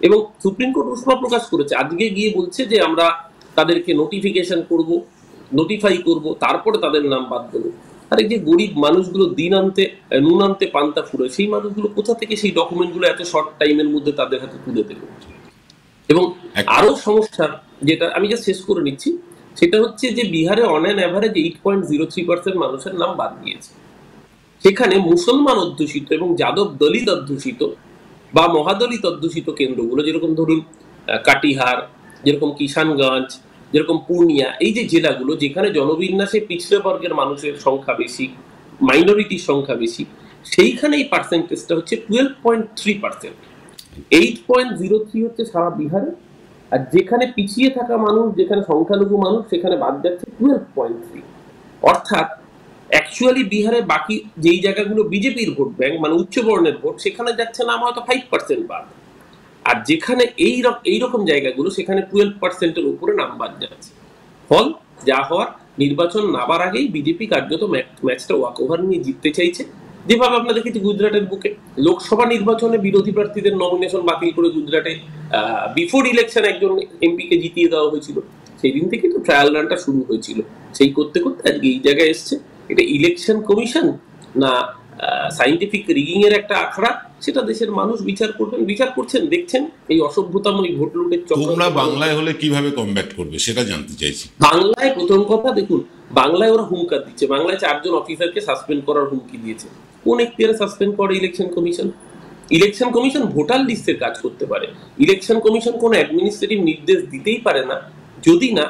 এবং সুপ্রিম কোর্ট উষ্মা প্রকাশ করেছে, আজকে গিয়ে বলছে যে আমরা তাদেরকে নোটিফিকেশন করব, নোটিফাই করব, তারপরে তাদের নাম বাদ দেবো। আর এই যে গরিব মানুষগুলো দিন আনতে নুন আনতে পান্তা ফুরে, সেই মানুষগুলো কোথা থেকে সেই ডকুমেন্টগুলো এত শর্ট টাইমের মধ্যে তাদের হাতে তুলে দেবে? এবং আরো সমস্যা যেটা আমি যা শেষ করে নিচ্ছি সেটা হচ্ছে যে বিহারে অন অ্যান অ্যাভারেজ 8.03% মানুষের নাম বাদ দিয়েছে। সেখানে মুসলমান অধ্যুষিত এবং যাদব দলিত অধ্যুষিত বা মহাদলিত অধ্যুষিত কেন্দ্রগুলো, যেরকম ধরুন কাটিহার, যেরকম কিষানগঞ্জ, যেরকম পূর্ণিয়া, এই যে জেলাগুলো যেখানে জনবিন্যাসে পিছড়ে বর্গের মানুষের সংখ্যা বেশি, মাইনরিটির সংখ্যা বেশি, সেইখানে এই পার্সেন্টেজটা হচ্ছে 12.3%। 8.03 হচ্ছে সারা বিহারে, আর যেখানে পিছিয়ে থাকা মানুষ, যেখানে সংখ্যালঘু মানুষ, সেখানে বাদ যাচ্ছে 12.3। অর্থাৎ অ্যাকচুয়ালি বিহারে বাকি যেই জায়গাগুলো বিজেপির ভোট ব্যাংক, মানে উচ্চ বর্ণের ভোট, সেখানে যাচ্ছে নাম হয়তো 5% বাদ, আর যেখানে এইরকম জায়গাগুলো সেখানে 12%-এর উপরে নাম বাদ যাচ্ছে। ফল যা হওয়ার, নির্বাচন নাবার আগেই বিজেপি কার্যত ম্যাচটা ওয়াক ওভার নিয়ে জিততে চাইছে। যেভাবে আমরা দেখেছি গুজরাটের বুকে লোকসভা নির্বাচনে বিরোধী প্রার্থীদের নমিনেশন বাতিল করে গুজরাটে বিফোর ইলেকশন একজন এমপিকে জিতিয়ে দেওয়া হয়েছিল। সেই দিন থেকে তো ট্রায়াল রানটা শুরু হয়েছিল। সেই করতে করতে আজকে এই জায়গায় এসছে। এটা ইলেকশন কমিশন না সাইন্টিফিক রিগিং এর একটা আখড়া, সেটা দেশের মানুষ বিচার করবেন, বিচার করছেন, দেখছেন। এই অসভ্যতামূলক ভোট লুটের চক্র তোমরা বাংলায় হলে কিভাবে কমব্যাট করবে সেটা জানতে চাইছি। বাংলায় প্রথম কথা দেখুন, বাংলায় ওরা হুমকা দিচ্ছে। বাংলায় 4 জন অফিসারকে সাসপেন্ড করার হুমকি দিয়েছে। কোন এখতিয়ারে সাসপেন্ড করে election commission? Election commission voter লিস্টের কাজ করতে পারে। ইলেকশন কমিশন কোনো অ্যাডমিনিস্ট্রেটিভ নির্দেশ দিতেই পারে না যদি না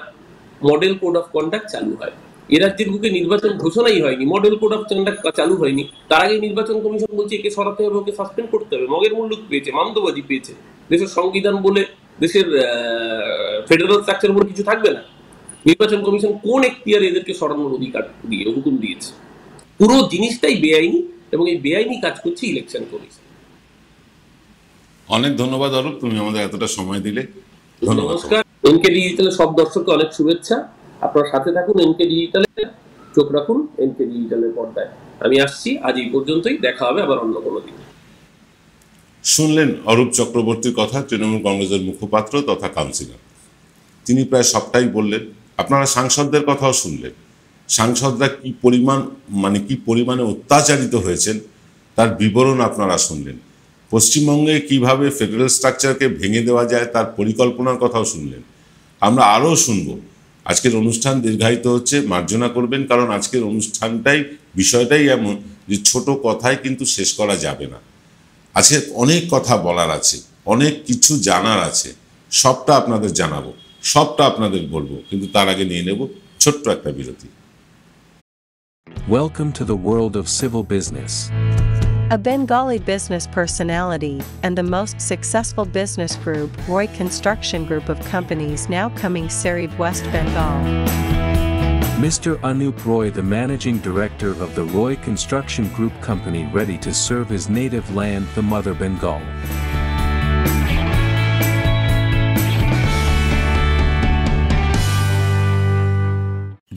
মডেল কোড অফ কন্ডাক্ট চালু হয়। এ রাজ্যের বুকে নির্বাচন ঘোষণাই হয়নি, মডেল কোড অফ কন্ডাক্ট চালু হয়নি, তার আগে নির্বাচন কমিশন বলছে একে সরাতে হবে, ওকে সাসপেন্ড করতে হবে। মগের মুল্লুক পেয়েছে, মামদোবাজি পেয়েছে। দেশের সংবিধান বলে, দেশের ফেডারেল স্ট্রাকচার বলে কিছু থাকবে না। নির্বাচন কমিশন কোন এখতিয়ারে এদেরকে সরানোর অধিকার দিয়ে হুকুম দিয়েছে? পুরো জিনিসটাই বেআইনি, এবং এই বেআইনি কাজ করছে ইলেকশন কমিশন। অনেক ধন্যবাদ অরূপ, তুমি আমাদের এতটা সময় দিলে। নমস্কার। এনকে ডিজিটালের সব দর্শককে অনেক শুভেচ্ছা। আপনার সাথে থাকুন, এনকে ডিজিটালে চোখ রাখুন, এনকে ডিজিটালের পর্দায়। আমি আসছি, আজ এই পর্যন্তই, দেখা হবে আবার অন্য কোনো দিন। শুনলেন অরূপ চক্রবর্তীর কথা, তৃণমূল কংগ্রেসের মুখপাত্র তথা কাউন্সিলর। তিনি প্রায় সবটাই বললেন। আপনারা সাংসদদের কথাও শুনলেন। সাংসদরা কি পরিমাণে অত্যাচারিত হয়েছেন তার বিবরণ আপনারা শুনলেন। পশ্চিমবঙ্গে কিভাবে ফেডারেল স্ট্রাকচারকে ভেঙে দেওয়া যায় তার পরিকল্পনার কথাও শুনলেন। আমরা আরও শুনব। আজকের অনুষ্ঠান দীর্ঘায়িত হচ্ছে, মার্জনা করবেন, কারণ আজকের অনুষ্ঠানটাই, বিষয়টাই এমন যে ছোট কথায় কিন্তু শেষ করা যাবে না। আজকে অনেক কথা বলার আছে, অনেক কিছু জানার আছে, সবটা আপনাদের জানাবো, সবটা আপনাদের বলবো, কিন্তু তার আগে নিয়ে নেব ছোট্ট একটা বিরতি। Welcome to the world of civil business. A Bengali business personality and the most successful business group, Roy Construction Group of companies, now coming Sarib, West Bengal. Mr. Anup Roy, the managing director of the Roy Construction Group company, ready to serve his native land, the mother Bengal.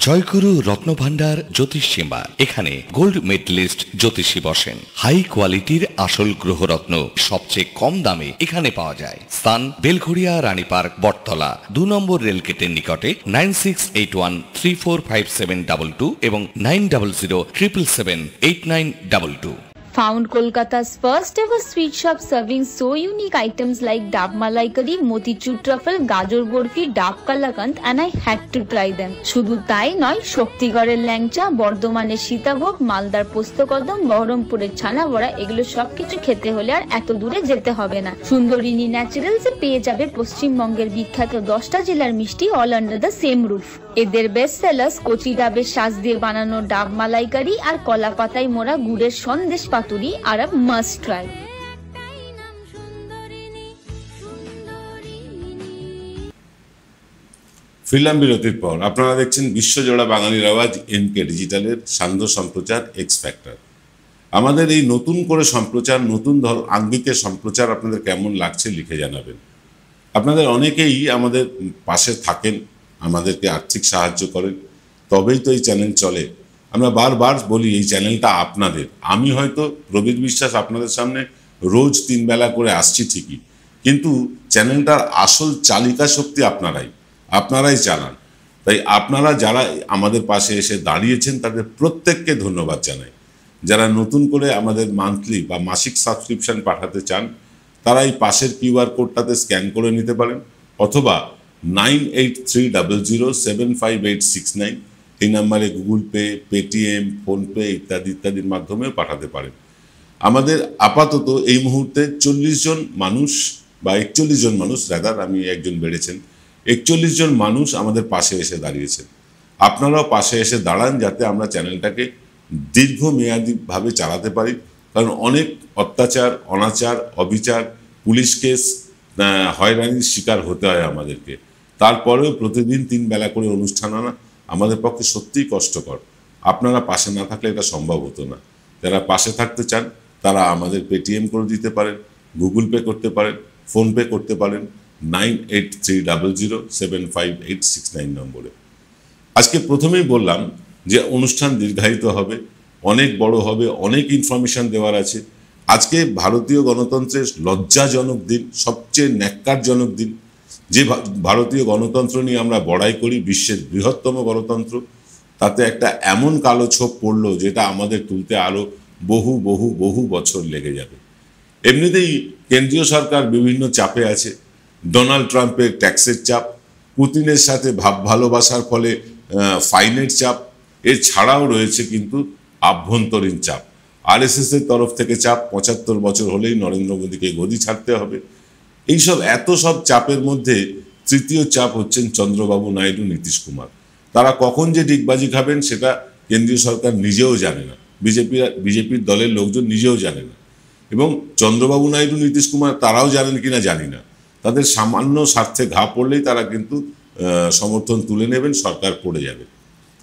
জয়গুরু রত্নভান্ডার জ্যোতিষীমা, এখানে gold medallist জ্যোতিষী বসেন। High কোয়ালিটির আসল গ্রহরত্ন সবচেয়ে কম দামে এখানে পাওয়া যায়। স্থান বেলঘড়িয়া, রানী পার্ক, বটতলা, 2 নম্বর রেলগেটের নিকটে। 9681345722 এবং 9007778922। Found Kolkata's first ever sweet shop serving so unique items like Dab Malai Curry, Motichur Truffle, Gajor Borfi, Dab Kalakand, and I had to try them. শুধু তাই নয়, শক্তিগড়ের ল্যাংচা, বর্ধমানের সীতাভোগ, মালদার পোস্তকদম, বহরমপুরের ছানা বড়া, এগুলো সবকিছু খেতে হলে আর এত দূরে যেতে হবে না। সুন্দরিনী ন্যাচারালসে পেয়ে যাবে পশ্চিমবঙ্গের বিখ্যাত 10টা জেলার মিষ্টি all under the same roof. এদের বেস্ট সেলার্স কচি ডাবের শাঁস দিয়ে বানানো ডাব মালাইকারি আর কলা পাতায় মোড়া গুড়ের সন্দেশ পাতুরি আর মাস্ট ট্রাই। ফিরলাম বিরতির পর। আপনারা দেখছেন বিশ্বজোড়া বাঙালির আওয়াজ, এনকে ডিজিটালের সান্ধ্য সম্প্রচার এক্স ফ্যাক্টর। আমাদের এই নতুন করে সম্প্রচার, নতুন আঙ্গিকের সম্প্রচার আপনাদের কেমন লাগছে লিখে জানাবেন। আপনাদের অনেকেই আমাদের পাশে থাকেন, আমাদেরকে আর্থিক সাহায্য করেন, তবেই তো এই চ্যানেল চলে। আমরা বারবার বলি এই চ্যানেলটা আপনাদের। আমি হয়তো প্রবীর বিশ্বাস আপনাদের সামনে রোজ 3 বেলা করে আসছি ঠিকই, কিন্তু চ্যানেলটার আসল চালিকা শক্তি আপনারাই চালান। তাই আপনারা যারা আমাদের পাশে এসে দাঁড়িয়েছেন তাদের প্রত্যেককে ধন্যবাদ জানাই। যারা নতুন করে আমাদের মান্থলি বা মাসিক সাবস্ক্রিপশন পাঠাতে চান তারা এই পাশের কিউআর কোডটাতে স্ক্যান করে নিতে পারেন, অথবা 9830075869 এই নাম্বারে গুগল পে, পেটিএম, ফোনপে ইত্যাদির মাধ্যমেও পাঠাতে পারেন। আমাদের আপাতত এই মুহূর্তে 40 জন মানুষ বা 41 জন মানুষ, রাদার আমি একজন বেড়েছেন, 41 জন মানুষ আমাদের পাশে এসে দাঁড়িয়েছেন। আপনারাও পাশে এসে দাঁড়ান যাতে আমরা চ্যানেলটাকে দীর্ঘমেয়াদীভাবে চালাতে পারি, কারণ অনেক অত্যাচার, অনাচার, অবিচার, পুলিশ কেস, হয়রানির শিকার হতে হয় আমাদেরকে। তারপরেও প্রতিদিন 3 বেলা করে অনুষ্ঠান আনা আমাদের পক্ষে সত্যিই কষ্টকর। আপনারা পাশে না থাকলে এটা সম্ভব হতো না। যারা পাশে থাকতে চান তারা আমাদের পেটিএম করে দিতে পারেন, গুগল পে করতে পারেন, ফোনপে করতে পারেন 9830075869 নম্বরে। আজকে প্রথমেই বললাম যে অনুষ্ঠান দীর্ঘায়িত হবে, অনেক বড় হবে, অনেক ইনফরমেশন দেওয়ার আছে। আজকে ভারতীয় গণতন্ত্রের লজ্জাজনক দিন, সবচেয়ে ন্যাক্কারজনক দিন। যে ভারতীয় গণতন্ত্র নিয়ে আমরা বড়াই করি, বিশ্বের বৃহত্তম গণতন্ত্র, তাতে একটা এমন কালো ছোপ পড়লো যেটা আমাদের তুলতে আরো বহু বহু বহু বছর লেগে যাবে। এমনিতেই কেন্দ্রীয় সরকার বিভিন্ন চাপে আছে। ডোনাল্ড ট্রাম্পের ট্যাক্সের চাপ, পুতিনের সাথে ভাব ভালোবাসার ফলে ফাইনের চাপ, এছাড়াও রয়েছে কিন্তু আভ্যন্তরীণ চাপ। আরএসএস এর তরফ থেকে চাপ, 75 বছর হলেই নরেন্দ্র মোদীকে গদি ছাড়তে হবে। এইসব এত সব চাপের মধ্যে তৃতীয় চাপ হচ্ছেন চন্দ্রবাবু নাইডু, নীতিশ কুমার। তারা কখন যে ডিগবাজি খাবেন সেটা কেন্দ্রীয় সরকার নিজেও জানে না, বিজেপির দলের লোকজন নিজেও জানে না, এবং চন্দ্রবাবু নাইডু, নীতিশ কুমার তারাও জানেন কিনা জানি না। তাদের সামান্য স্বার্থে ঘা পড়লেই তারা কিন্তু সমর্থন তুলে নেবেন, সরকার পড়ে যাবে।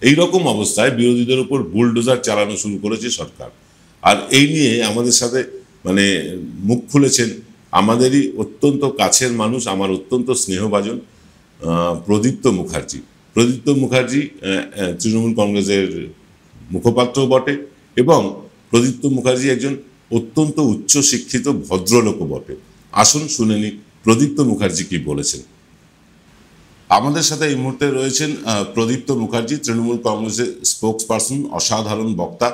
এই রকম অবস্থায় বিরোধীদের উপর বুলডোজার চালানো শুরু করেছে সরকার। আর এই নিয়ে আমাদের সাথে মুখ খুলেছেন আমাদেরই অত্যন্ত কাছের মানুষ, আমার অত্যন্ত স্নেহভাজন প্রদীপ্ত মুখার্জি। প্রদীপ্ত মুখার্জি তৃণমূল কংগ্রেসের মুখপাত্রও বটে, এবং প্রদীপ্ত মুখার্জি একজন অত্যন্ত উচ্চ শিক্ষিত ভদ্রলোকও বটে। আসুন শুনে নি প্রদীপ্ত মুখার্জি কি বলেছেন। আমাদের সাথে এই মুহূর্তে রয়েছেন প্রদীপ্ত মুখার্জি, তৃণমূল কংগ্রেসের স্পোকস পার্সন, অসাধারণ বক্তা।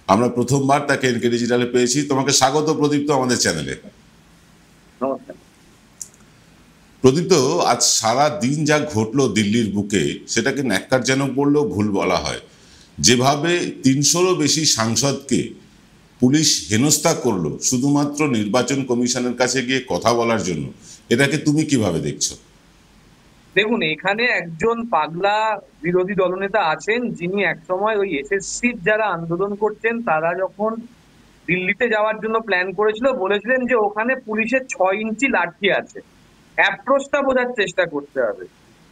আমরা প্রথমবার তাকে এনকে ডিজিটালে পেয়েছি। তোমাকে স্বাগত প্রদীপ্ত আমাদের চ্যানেলে। প্রদীপ্ত, আজ সারা দিন যা ঘটলো দিল্লির বুকে সেটাকে ন্যাক্কারজনক বললেও ভুল বলা হয়। যেভাবে 300রও বেশি সাংসদকে পুলিশ হেনস্থা করলো শুধুমাত্র নির্বাচন কমিশনের কাছে গিয়ে কথা বলার জন্য, এটাকে তুমি কিভাবে দেখছো? দেখুন, এখানে একজন পাগলা বিরোধী দলনেতা আছেন যিনি একসময় ওই এসএসসির যারা আন্দোলন করছেন তারা যখন দিল্লিতে যাওয়ার জন্য প্ল্যান করেছিল বলেছিলেন যে ওখানে পুলিশের 6 ইঞ্চি লাঠি আছে। অ্যাপ্রোচটা বোঝার চেষ্টা করতে হবে।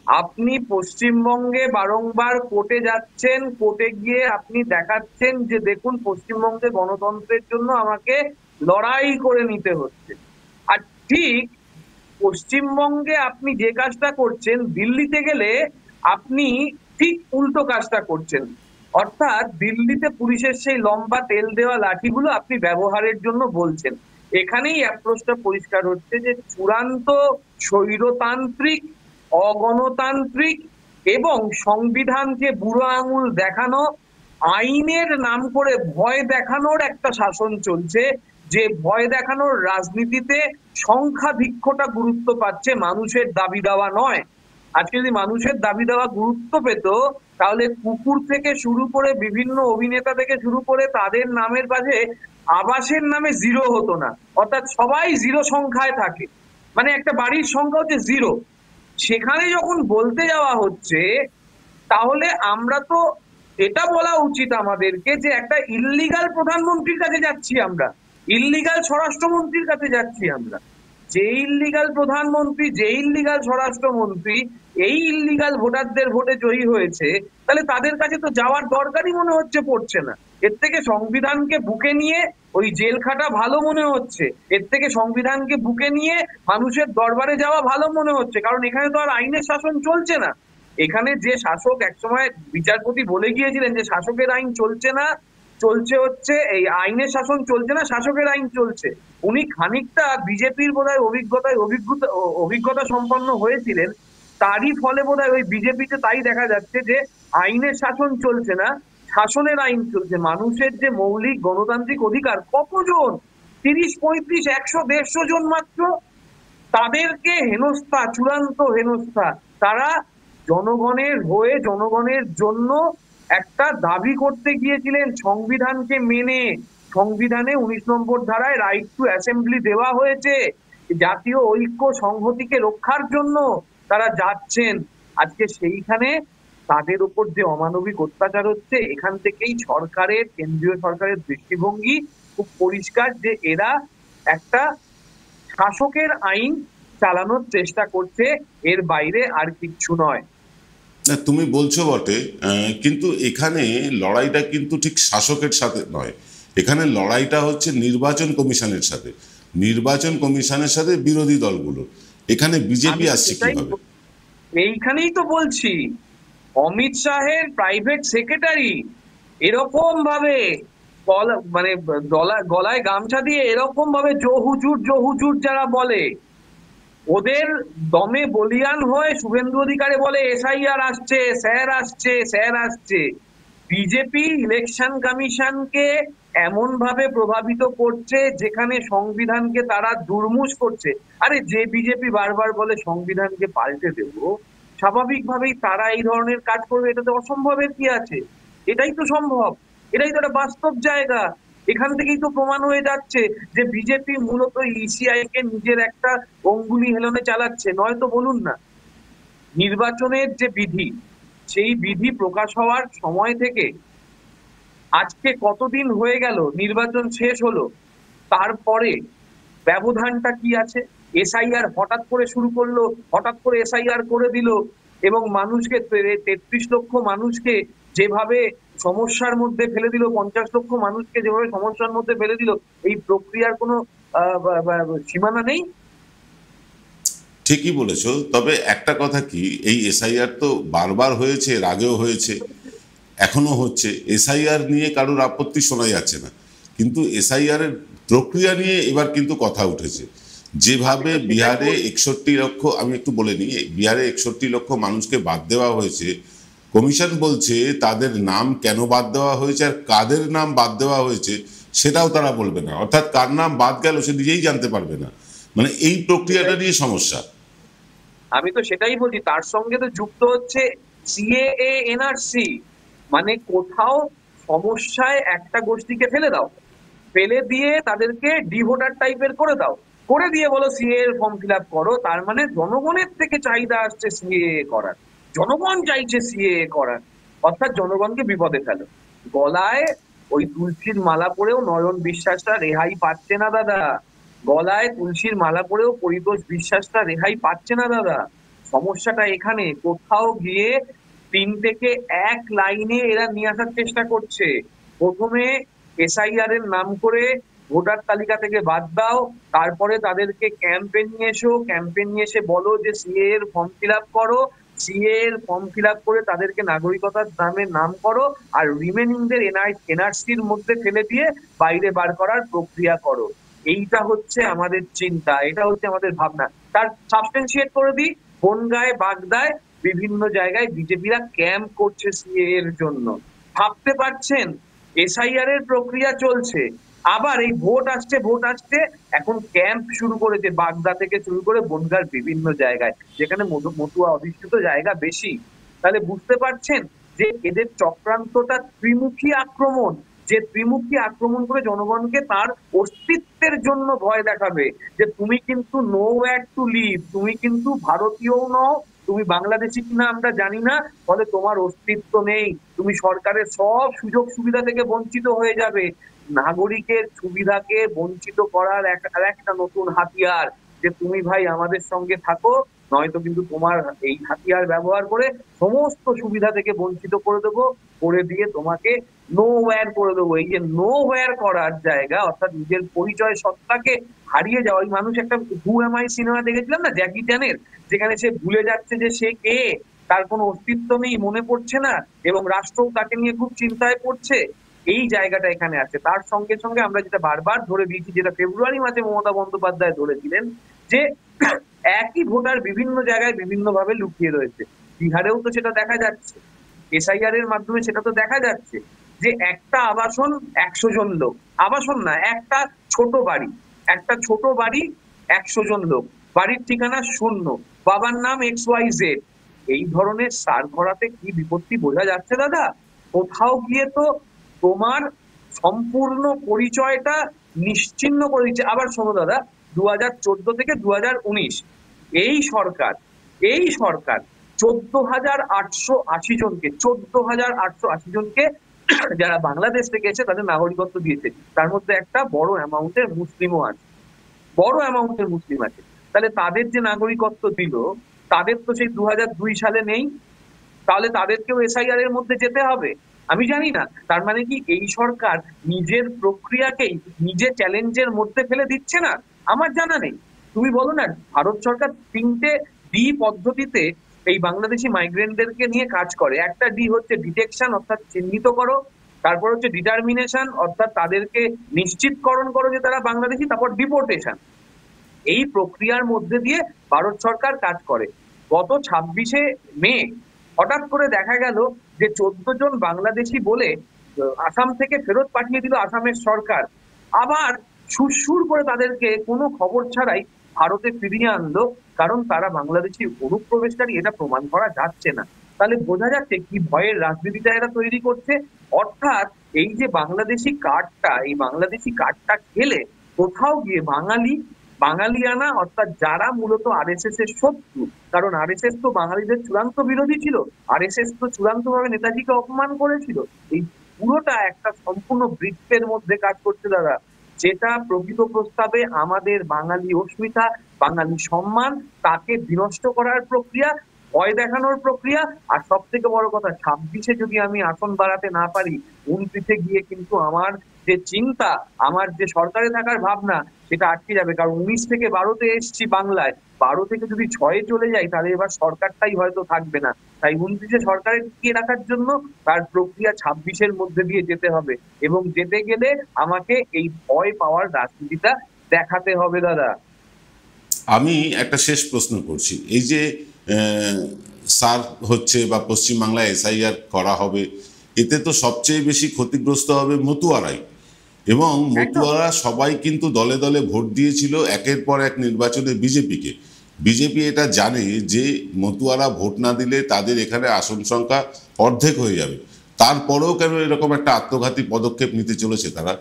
আপনি পশ্চিমবঙ্গে বারংবার কোর্টে যাচ্ছেন, কোর্টে গিয়ে আপনি দেখাচ্ছেন যে দেখুন পশ্চিমবঙ্গে গণতন্ত্রের জন্য আমাকে লড়াই করে নিতে হচ্ছে। আর ঠিক পশ্চিমবঙ্গে আপনি যে কাজটা করছেন, দিল্লিতে গেলে আপনি ঠিক উল্টো কাজটা করছেন। অর্থাৎ দিল্লিতে পুলিশের সেই লম্বা তেল দেওয়া লাঠিগুলো আপনি ব্যবহারের জন্য বলছেন। এখানেই অ্যাপ্রোচটা পরিষ্কার হচ্ছে যে চূড়ান্ত স্বৈরতান্ত্রিক, অগণতান্ত্রিক এবং সংবিধানকে বুড়ো আঙুল দেখানো, আইনের নাম করে ভয় দেখানোর একটা শাসন চলছে। যে ভয় দেখানোর রাজনীতিতে সংখ্যাধিক্যটা গুরুত্ব পাচ্ছে, মানুষের দাবি দেওয়া নয়। আজকে যদি মানুষের দাবি দেওয়া গুরুত্ব পেত তাহলে কুকুর থেকে শুরু করে বিভিন্ন অভিনেতা থেকে শুরু করে তাদের নামের পাশে আবাসের নামে 0 হতো না। অর্থাৎ সবাই 0 সংখ্যায় থাকে, মানে একটা বাড়ির সংখ্যা হচ্ছে 0। সেখানে যখন বলতে যাওয়া হচ্ছে তাহলে আমরা তো এটা বলা উচিত আমাদেরকে যে একটা ইল্লিগাল প্রধানমন্ত্রীর কাছে যাচ্ছি আমরা, ইল্লিগাল স্বরাষ্ট্রমন্ত্রীর কাছে যাচ্ছি আমরা। যে ইল্লিগাল প্রধানমন্ত্রী, যে ইল্লিগাল স্বরাষ্ট্রমন্ত্রী এই ইল্লিগাল ভোটারদের ভোটে জয়ী হয়েছে, তাহলে তাদের কাছে তো যাওয়ার দরকারই মনে হচ্ছে পড়ছে না। এর থেকে সংবিধানকে বুকে নিয়ে ওই জেল খাটা ভালো মনে হচ্ছে, এর থেকে সংবিধানকে বুকে নিয়ে মানুষের দরবারে যাওয়া ভালো মনে হচ্ছে, কারণ এখানে তো আর আইনের শাসন চলছে না। এখানে যে শাসক একসময় বিচারপতি বলে গিয়েছিলেন যে শাসকের আইন চলছে না, চলছে হচ্ছে এই আইনের শাসন চলছে না, শাসকের আইন চলছে। উনি খানিকটা বিজেপির বোধহয় অভিজ্ঞতা সম্পন্ন হয়েছিলেন, তারই ফলে বোধহয় ওই বিজেপিতে তাই দেখা যাচ্ছে যে আইনের শাসন চলছে না, শাসনের আইন চলছে। মানুষের যে মৌলিক গণতান্ত্রিক অধিকার কতজন, 30, 35, 100, 150 জন মাত্র, তাদেরকে হেনস্থা, চূড়ান্ত হেনস্থা। তারা জনগণের হয়ে জনগণের জন্য একটা দাবি করতে গিয়েছিলেন সংবিধানকে মেনে। সংবিধানে 19 নম্বর ধারায় রাইট টু অ্যাসেম্বলি দেওয়া হয়েছে, জাতীয় ঐক্য সংহতিকে রক্ষার জন্য তারা যাচ্ছেন। আজকে সেইখানে তাদের উপর যে অমানবিক অত্যাচার হচ্ছে, এখান থেকেই সরকারের, কেন্দ্রীয় সরকারের দৃষ্টিভঙ্গি খুব পরিষ্কার যে এরা একটা শাসকের আইন চালানোর চেষ্টা করছে, এর বাইরে আর কিচ্ছু নয়। না, তুমি বলছো বটে, কিন্তু এখানে লড়াইটা কিন্তু ঠিক শাসকের সাথে নয়, এখানে লড়াইটা হচ্ছে নির্বাচন কমিশনের সাথে, নির্বাচন কমিশনের সাথে বিরোধী দলগুলো। এখানে বিজেপি আসছে কিভাবে? এইখানেই তো বলছি, অমিত শাহের প্রাইভেট সেক্রেটারি এরকম ভাবে মানে গলায় গামছা দিয়ে এরকম ভাবে জহুজুর যারা বলে, ওদের দমে বলিয়ান হয়ে শুভেন্দু অধিকারী বলে এসআইআর আসছে, স্যার আসছে, স্যার আসছে। বিজেপি ইলেকশন কমিশনকে এমন ভাবে প্রভাবিত করছে যেখানে সংবিধানকে তারা দুর্মুষ করছে। আরে যে বিজেপি বারবার বলে সংবিধানকে পাল্টে দেব, স্বাভাবিকভাবেই তারা এই ধরনের কাজ করবে, এটাতে অসম্ভবের কি আছে? এটাই তো সম্ভব, এটাই তো একটা বাস্তব জায়গা। এখান থেকেই তো প্রমাণ হয়ে যাচ্ছে যে বিজেপি মূলত ইসিআই কে নিজের একটা অঙ্গুলি হেলনে চালাচ্ছে। নয়তো বলুন না, নির্বাচনের যে বিধি, সেই বিধি প্রকাশ হওয়ার সময় থেকে আজকে কতদিন হয়ে গেল, নির্বাচন শেষ হলো, তারপরে ব্যবধানটা কি আছে? এসআইআর হঠাৎ করে শুরু করলো, হঠাৎ করে এসআইআর করে দিল, এবং মানুষকে 33 লক্ষ মানুষকে যেভাবে সমস্যার মধ্যে ফেলে দিল, 50 লক্ষ মানুষকে যেভাবে সমস্যার মধ্যে ফেলে দিল, এই প্রক্রিয়ার কোনো সীমানা নেই। ঠিকই বলেছো, তবে একটা কথা কি, এই এসআইআর তো বারবার হয়েছে, এর আগেও হয়েছে, এখনো হচ্ছে। এসআইআর নিয়ে কারোর আপত্তি শোনা যাচ্ছে না, কিন্তু এসআইআর এর প্রক্রিয়া নিয়ে এবার কিন্তু কথা উঠেছে। যেভাবে বিহারে 61 লক্ষ, আমি একটু বলে নিই, বিহারে 61 লক্ষ মানুষকে বাদ দেওয়া হয়েছে, কমিশন বলছে তাদের নাম কেন বাদ দেওয়া হয়েছে আর কাদের নাম বাদ দেওয়া হয়েছে সেটাও তারা বলবে না, অর্থাৎ কার নাম বাদ গেল সে নিজেই জানতে পারবে না। মানে এই প্রক্রিয়াটা নিয়ে সমস্যা। আমি তো সেটাই বলছি, তার সঙ্গে তো যুক্ত হচ্ছে সিএএ, এনআরসি। মানে কোথাও সমস্যায় একটা গোষ্ঠীকে ফেলে দাও, ফেলে দিয়ে তাদেরকে ডিভোটার টাইপের করে দাও, করে দিয়ে বলো সিএ এর ফর্ম ফিল আপ করো। তার মানে জনগণের থেকে চাহিদা আসছে সিএ করার, জনগণ চাইছে সিএ করার, অর্থাৎ জনগণকে বিপদে ফেলো। গলায় ওই তুলসীর মালা পরেও নয়ন বিশ্বাসটা রেহাই পাচ্ছে না দাদা, গলায় তুলসীর মালা পরেও পরিতোষ বিশ্বাসটা রেহাই পাচ্ছে না দাদা। সমস্যাটা এখানে, কোথাও গিয়ে 3 থেকে 1 লাইনে এরা নিয়ে আসার চেষ্টা করছে। প্রথমে এসআইআর এর নাম করে ভোটার তালিকা থেকে বাদ দাও, তারপরে তাদেরকে ক্যাম্পে নিয়ে এসো, ক্যাম্পে নিয়ে এসে বলো যে সিএ এর ফর্ম ফিল আপ করো, সিএ এর ফর্ম ফিল আপ করে তাদেরকে নাগরিকতার নামে নাম করো, আর রিমেনিংদের এনআরসির মধ্যে ফেলে দিয়ে বাইরে বার করার প্রক্রিয়া করো। এইটা হচ্ছে আমাদের চিন্তা, এটা হচ্ছে আমাদের ভাবনা। তার সাবস্টেন্সিয়েট করে দিই, বনগায়, বাগদায়, বিভিন্ন জায়গায় বিজেপিরা ক্যাম্প করছে সিএ এর জন্য। ভাবতে পারছেন, এসআইআর এর প্রক্রিয়া চলছে, আবার এই ভোট আসছে, এখন ক্যাম্প শুরু করেছে বাগদা থেকে শুরু করে বনগার বিভিন্ন জায়গায়, যেখানে মতুয়া অধিষ্ঠিত জায়গা বেশি। তাহলে বুঝতে পারছেন যে এদের চক্রান্তটা ত্রিমুখী আক্রমণ, যে ত্রিমুখী আক্রমণ করে জনগণকে তার অস্তিত্বের জন্য ভয় দেখাবে যে তুমি কিন্তু নো ওয়্যার টু লিভ, তুমি কিন্তু ভারতীয়ও নও, তুমি বাংলাদেশি কিনা আমরা জানি না, ফলে তোমার অস্তিত্ব নেই, তুমি সরকারের সব সুযোগ সুবিধা থেকে বঞ্চিত হয়ে যাবে। নাগরিকের সুবিধাকে বঞ্চিত করার একটা নতুন হাতিয়ার, যে তুমি ভাই আমাদের সঙ্গে থাকো, নয়তো কিন্তু তোমার এই হাতিয়ার ব্যবহার করে সমস্ত সুবিধা থেকে বঞ্চিত করে দেবো, করে দিয়ে তোমাকে নো ওয়্যার করে দেবো। এই যে নো ওয়্যার করার জায়গা, অর্থাৎ নিজের পরিচয় সত্তাকে হারিয়ে যাওয়া। ওই মানুষ একটা হু এম আই সিনেমা দেখেছিলাম না জ্যাকি চ্যানের, যেখানে সে ভুলে যাচ্ছে যে সে কে, তার কোনো অস্তিত্ব নেই, মনে পড়ছে না, এবং রাষ্ট্রও তাকে নিয়ে খুব চিন্তায় পড়ছে, এই জায়গাটা এখানে আছে। তার সঙ্গে সঙ্গে আমরা যেটা বারবার ধরে দিয়েছি, যেটা ফেব্রুয়ারি মাসে মমতা বন্দ্যোপাধ্যায় ধরেছিলেন, যে একই ভোটার বিভিন্ন জায়গায় বিভিন্ন ভাবে লুকিয়ে রয়েছে। বিহারেও তো সেটা দেখা যাচ্ছে, এসআইআর এর মাধ্যমে সেটা তো দেখা যাচ্ছে, যে একটা আবাসন 100 জন লোক, আবাসন না, একটা ছোট বাড়ি 100 জন লোক, বাড়ির ঠিকানা শূন্য, বাবার নাম XYZ। এই ধরনের সার করাতে কি বিপত্তি বোঝা যাচ্ছে দাদা? কোথাও গিয়ে তো তোমার সম্পূর্ণ পরিচয়টা নিশ্চিহ্ন করে দিচ্ছে। আবার শোনো দাদা, 2014 থেকে 2019 এই সরকার 14,880 জনকে যারা বাংলাদেশ থেকে এসে তাদের নাগরিকত্ব দিয়েছে। তার মধ্যে একটা বড় অ্যামাউন্টের মুসলিম আছে। তাহলে তাদের যে নাগরিকত্ব দিল, তাদের তো সেই 2002 সালে নেই, তাহলে তাদেরকেও এসআইআর এর মধ্যে যেতে হবে? আমি জানি না। তার মানে কি এই সরকার নিজের প্রক্রিয়াকেই নিজে চ্যালেঞ্জের মধ্যে ফেলে দিচ্ছে না? আমার জানা নেই। তুমি বলো না, ভারত সরকার 3টে ডি পদ্ধতিতে এই বাংলাদেশি মাইগ্রেন্টদেরকে নিয়ে কাজ করে। একটা ডি হচ্ছে ডিটেকশন, অর্থাৎ চিহ্নিত করো, তারপর হচ্ছে ডিটারমিনেশন, অর্থাৎ তাদেরকে নিশ্চিতকরণ করো যে তারা বাংলাদেশি, তারপর ডিপোর্টেশন। এই প্রক্রিয়ার মধ্যে দিয়ে ভারত সরকার কাজ করে। গত 26শে মে হঠাৎ করে দেখা গেল যে 14 জন বাংলাদেশি বলে আসাম থেকে ফেরত পাঠিয়ে দিল আসামের সরকার। আবার সুরসুর করে তাদেরকে কোনো খবর ছাড়াই ভারতে ফিরিয়ে আনলো, কারণ তারা বাংলাদেশি অনুপ্রবেশকারী, এটা প্রমাণ করা যাচ্ছে না। তাহলে বোঝা যাচ্ছে কি ভয়ের রাজনীতিটা এরা তৈরি করছে। অর্থাৎ এই যে বাংলাদেশি কার্ডটা খেলে কোথাও গিয়ে বাঙালিয়ানা, অর্থাৎ যারা মূলত আরএসএস এর শত্রু, কারণ আরএসএস তো বাঙালিদের চূড়ান্ত বিরোধী ছিল, আরএসএস তো চূড়ান্ত ভাবে নেতাজিকে অপমান করেছিল। এই পুরোটা একটা সম্পূর্ণ বৃত্তের মধ্যে কাজ করছে দাদা, যেটা প্রকৃত প্রস্তাবে আমাদের বাঙালি অস্মিতা, বাঙালি সম্মান, তাকে বিনষ্ট করার প্রক্রিয়া, ভয় দেখানোর প্রক্রিয়া। আর সব থেকে বড় কথা, 26-এ যদি আমি আসন বাড়াতে না পারি, 29-এ গিয়ে কিন্তু আমার যে চিন্তা, আমার যে সরকারে থাকার ভাবনা, সেটা আটকে যাবে। কারণ 19 থেকে 12-তে এসছি বাংলায়, 12 থেকে যদি 6-এ চলে যাই, তাহলে এবার সরকারটাই হয়তো থাকবে না। তাই 29-এ সরকারে টিকিয়ে রাখার জন্য তার প্রক্রিয়া 26-এর মধ্যে দিয়ে যেতে হবে, এবং যেতে গেলে আমাকে এই ভয় পাওয়ার রাজনীতিটা দেখাতে হবে দাদা। আমি একটা শেষ প্রশ্ন করছি, এই যে সার হচ্ছে বা পশ্চিমবাংলায় এসআইআর করা হবে, এতে তো সবচেয়ে বেশি ক্ষতিগ্রস্ত হবে মতুয়ারাই, এবং মতুয়ারা সবাই কিন্তু দলে দলে ভোট দিয়েছিল একের পর এক নির্বাচনে বিজেপিকে। বিজেপি এটা জানে যে মতুয়ারা ভোট না দিলে তাদের এখানে আসন সংখ্যা অর্ধেক হয়ে যাবে, তারপরেও কেন এরকম একটা আত্মঘাতী পদক্ষেপ নিতে চলেছে তারা?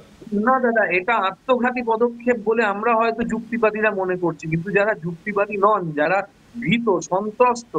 না দাদা, এটা আত্মঘাতী পদক্ষেপ বলে আমরা হয়তো যুক্তিবাদীরা মনে করছি, কিন্তু যারা যুক্তিবাদী নন, যারা ভীত সন্ত্রস্ত,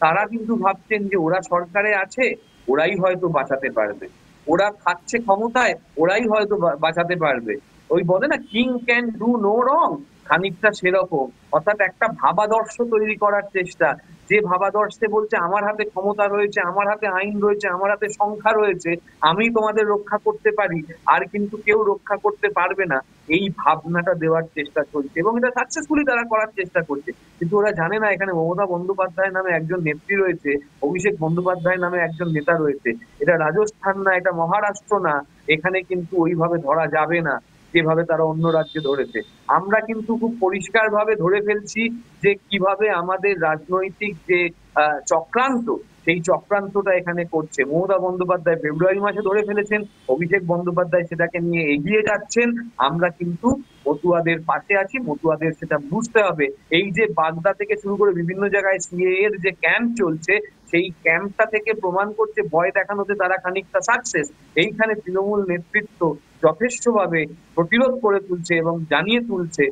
তারা কিন্তু ভাবছেন যে ওরা সরকারে আছে, ওরাই হয়তো বাঁচাতে পারবে, ওরা থাকছে ক্ষমতায়, ওরাই হয়তো বাঁচাতে পারবে। ওই বলে না, king can do no wrong, খানিকটা সেরকম। অর্থাৎ একটা ভাবাদর্শ তৈরি করার চেষ্টা, যে ভাবাদর্শে বলছে আমার হাতে ক্ষমতা রয়েছে, আমার হাতে আইন রয়েছে, আমার হাতে সংখ্যা রয়েছে, আমি তোমাদের রক্ষা করতে পারি, আর কিন্তু কেউ রক্ষা করতে পারবে না, এই ভাবনাটা দেওয়ার চেষ্টা চলছে, এবং এটা সাকসেসফুলি তারা করার চেষ্টা করছে। কিন্তু ওরা জানে না এখানে মমতা বন্দ্যোপাধ্যায় নামে একজন নেত্রী রয়েছে, অভিষেক বন্দ্যোপাধ্যায় নামে একজন নেতা রয়েছে। এটা রাজস্থান না, এটা মহারাষ্ট্র না, এখানে কিন্তু ওইভাবে ধরা যাবে না যেভাবে তারা অন্য রাজ্যে ধরেছে। আমরা কিন্তু খুব পরিষ্কার ভাবে ধরে ফেলছি যে কিভাবে আমাদের রাজনৈতিক যে চক্রান্ত, সেই চক্রান্তটা এখানে করছে। মমতা বন্দ্যোপাধ্যায় ফেব্রুয়ারি মাসে ধরে ফেলেছেন, অভিষেক বন্দ্যোপাধ্যায় সেটাকে নিয়ে এগিয়ে যাচ্ছেন। আমরা কিন্তু মতুয়াদের পাশে আছি, মতুয়াদের সেটা বুঝতে হবে। এই যে বাগদা থেকে শুরু করে বিভিন্ন জায়গায় সিএএ এর যে ক্যাম্প চলছে, সেই ক্যাম্পটা থেকে প্রমাণ করছে ভয় দেখানোতে তারা খানিকটা সাকসেস। এইখানে তৃণমূল নেতৃত্ব যথেষ্টভাবে প্রতিরোধ করে তুলছে এবং জানিয়ে তুলছে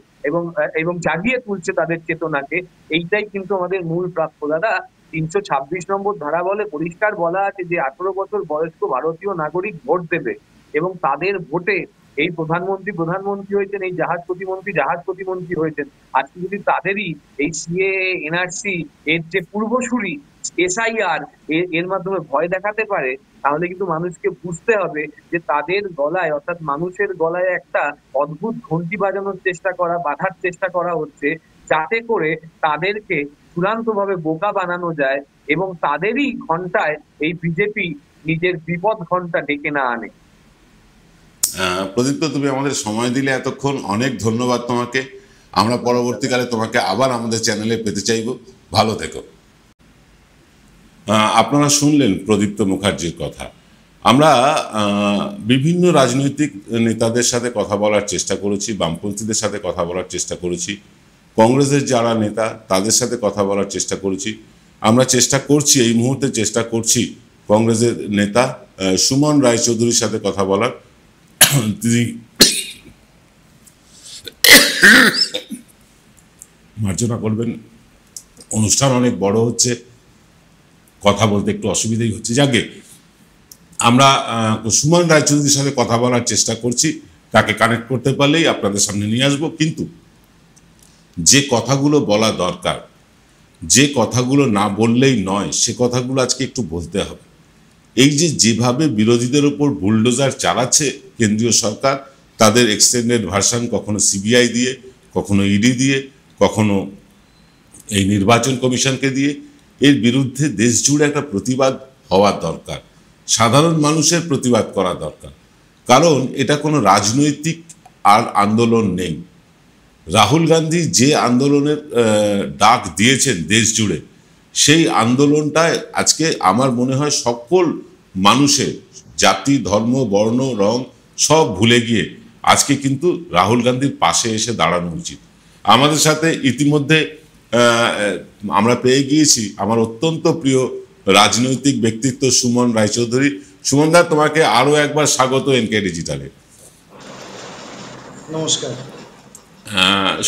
এবং জাগিয়ে তুলছে তাদের চেতনাকে। এইটাই কিন্তু আমাদের মূল প্রাপ্য দাদা। 326 নম্বর ধারা বলে, পরিষ্কার বলা আছে যে 18 বছর বয়স্ক ভারতীয় নাগরিক ভোট দেবে, এবং তাদের ভোটে এই প্রধানমন্ত্রী হয়েছেন, এই জাহাজ প্রতিমন্ত্রী হয়েছেন। আজকে যদি তাদেরই এই সিএএ, এনআরসি এর যে পূর্বসূরি এসআইআর এর মাধ্যমে ভয় দেখাতে পারে, তাহলে কিন্তু মানুষকে বুঝতে হবে যে তাদের গলায়, অর্থাৎ মানুষের গলায় একটা অদ্ভুত ঘন্টি বাজানোর চেষ্টা করা, বাঁধার চেষ্টা করা হচ্ছে, যাতে করে তাদেরকে চূড়ান্তভাবে বোকা বানানো যায় এবং তাদেরই ঘন্টায় এই বিজেপি নিজের বিপদ ঘন্টা ডেকে না আনে। প্রদীপ্ত, তুমি আমাদের সময় দিলে এতক্ষণ, অনেক ধন্যবাদ তোমাকে। আমরা পরবর্তীকালে তোমাকে আবার আমাদের চ্যানেলে পেতে চাইব। ভালো থেকো। আপনারা শুনলেন প্রদীপ্ত মুখার্জির কথা। আমরা বিভিন্ন রাজনৈতিক নেতাদের সাথে কথা বলার চেষ্টা করেছি, বামপন্থীদের সাথে কথা বলার চেষ্টা করেছি, কংগ্রেসের যারা নেতা তাদের সাথে কথা বলার চেষ্টা করেছি। আমরা চেষ্টা করছি, এই মুহূর্তে চেষ্টা করছি কংগ্রেসের নেতা সুমন রায়চৌধুরীর সাথে কথা বলার। তিনি মার্জনা করবেন, অনুষ্ঠান অনেক বড় হচ্ছে, কথা বলতে একটু অসুবিধাই হচ্ছে। যাকে আমরা সুমন রায়চৌধুরীর সাথে কথা বলার চেষ্টা করছি, তাকে কানেক্ট করতে পারলেই আপনাদের সামনে নিয়ে আসবো। কিন্তু যে কথাগুলো বলা দরকার, যে কথাগুলো না বললেই নয়, সে কথাগুলো আজকে একটু বলতে হবে। এই যে যেভাবে বিরোধীদের ওপর বুলডোজার চালাচ্ছে কেন্দ্রীয় সরকার, তাদের এক্সটেন্ডেড ভার্সন কখনো সিবিআই দিয়ে, কখনো ইডি দিয়ে, কখনো এই নির্বাচন কমিশনকে দিয়ে, এর বিরুদ্ধে দেশ জুড়ে একটা প্রতিবাদ হওয়া দরকার, সাধারণ মানুষের প্রতিবাদ করা দরকার। কারণ এটা কোনো রাজনৈতিক আর আন্দোলন নেই। রাহুল গান্ধী যে আন্দোলনের ডাক দিয়েছেন দেশ জুড়ে, সেই আন্দোলনটায় আজকে আমার মনে হয় সকল মানুষের জাতি, ধর্ম, বর্ণ, রং সব ভুলে গিয়ে আজকে কিন্তু রাহুল গান্ধীর পাশে এসে দাঁড়ানো উচিত। আমাদের সাথে ইতিমধ্যে আমরা পেয়ে গিয়েছি আমার অত্যন্ত প্রিয় রাজনৈতিক ব্যক্তিত্ব সুমন রায়চৌধুরী। সুমন দা, তোমাকে আরো একবার স্বাগত এনকে ডিজিটালে। নমস্কার।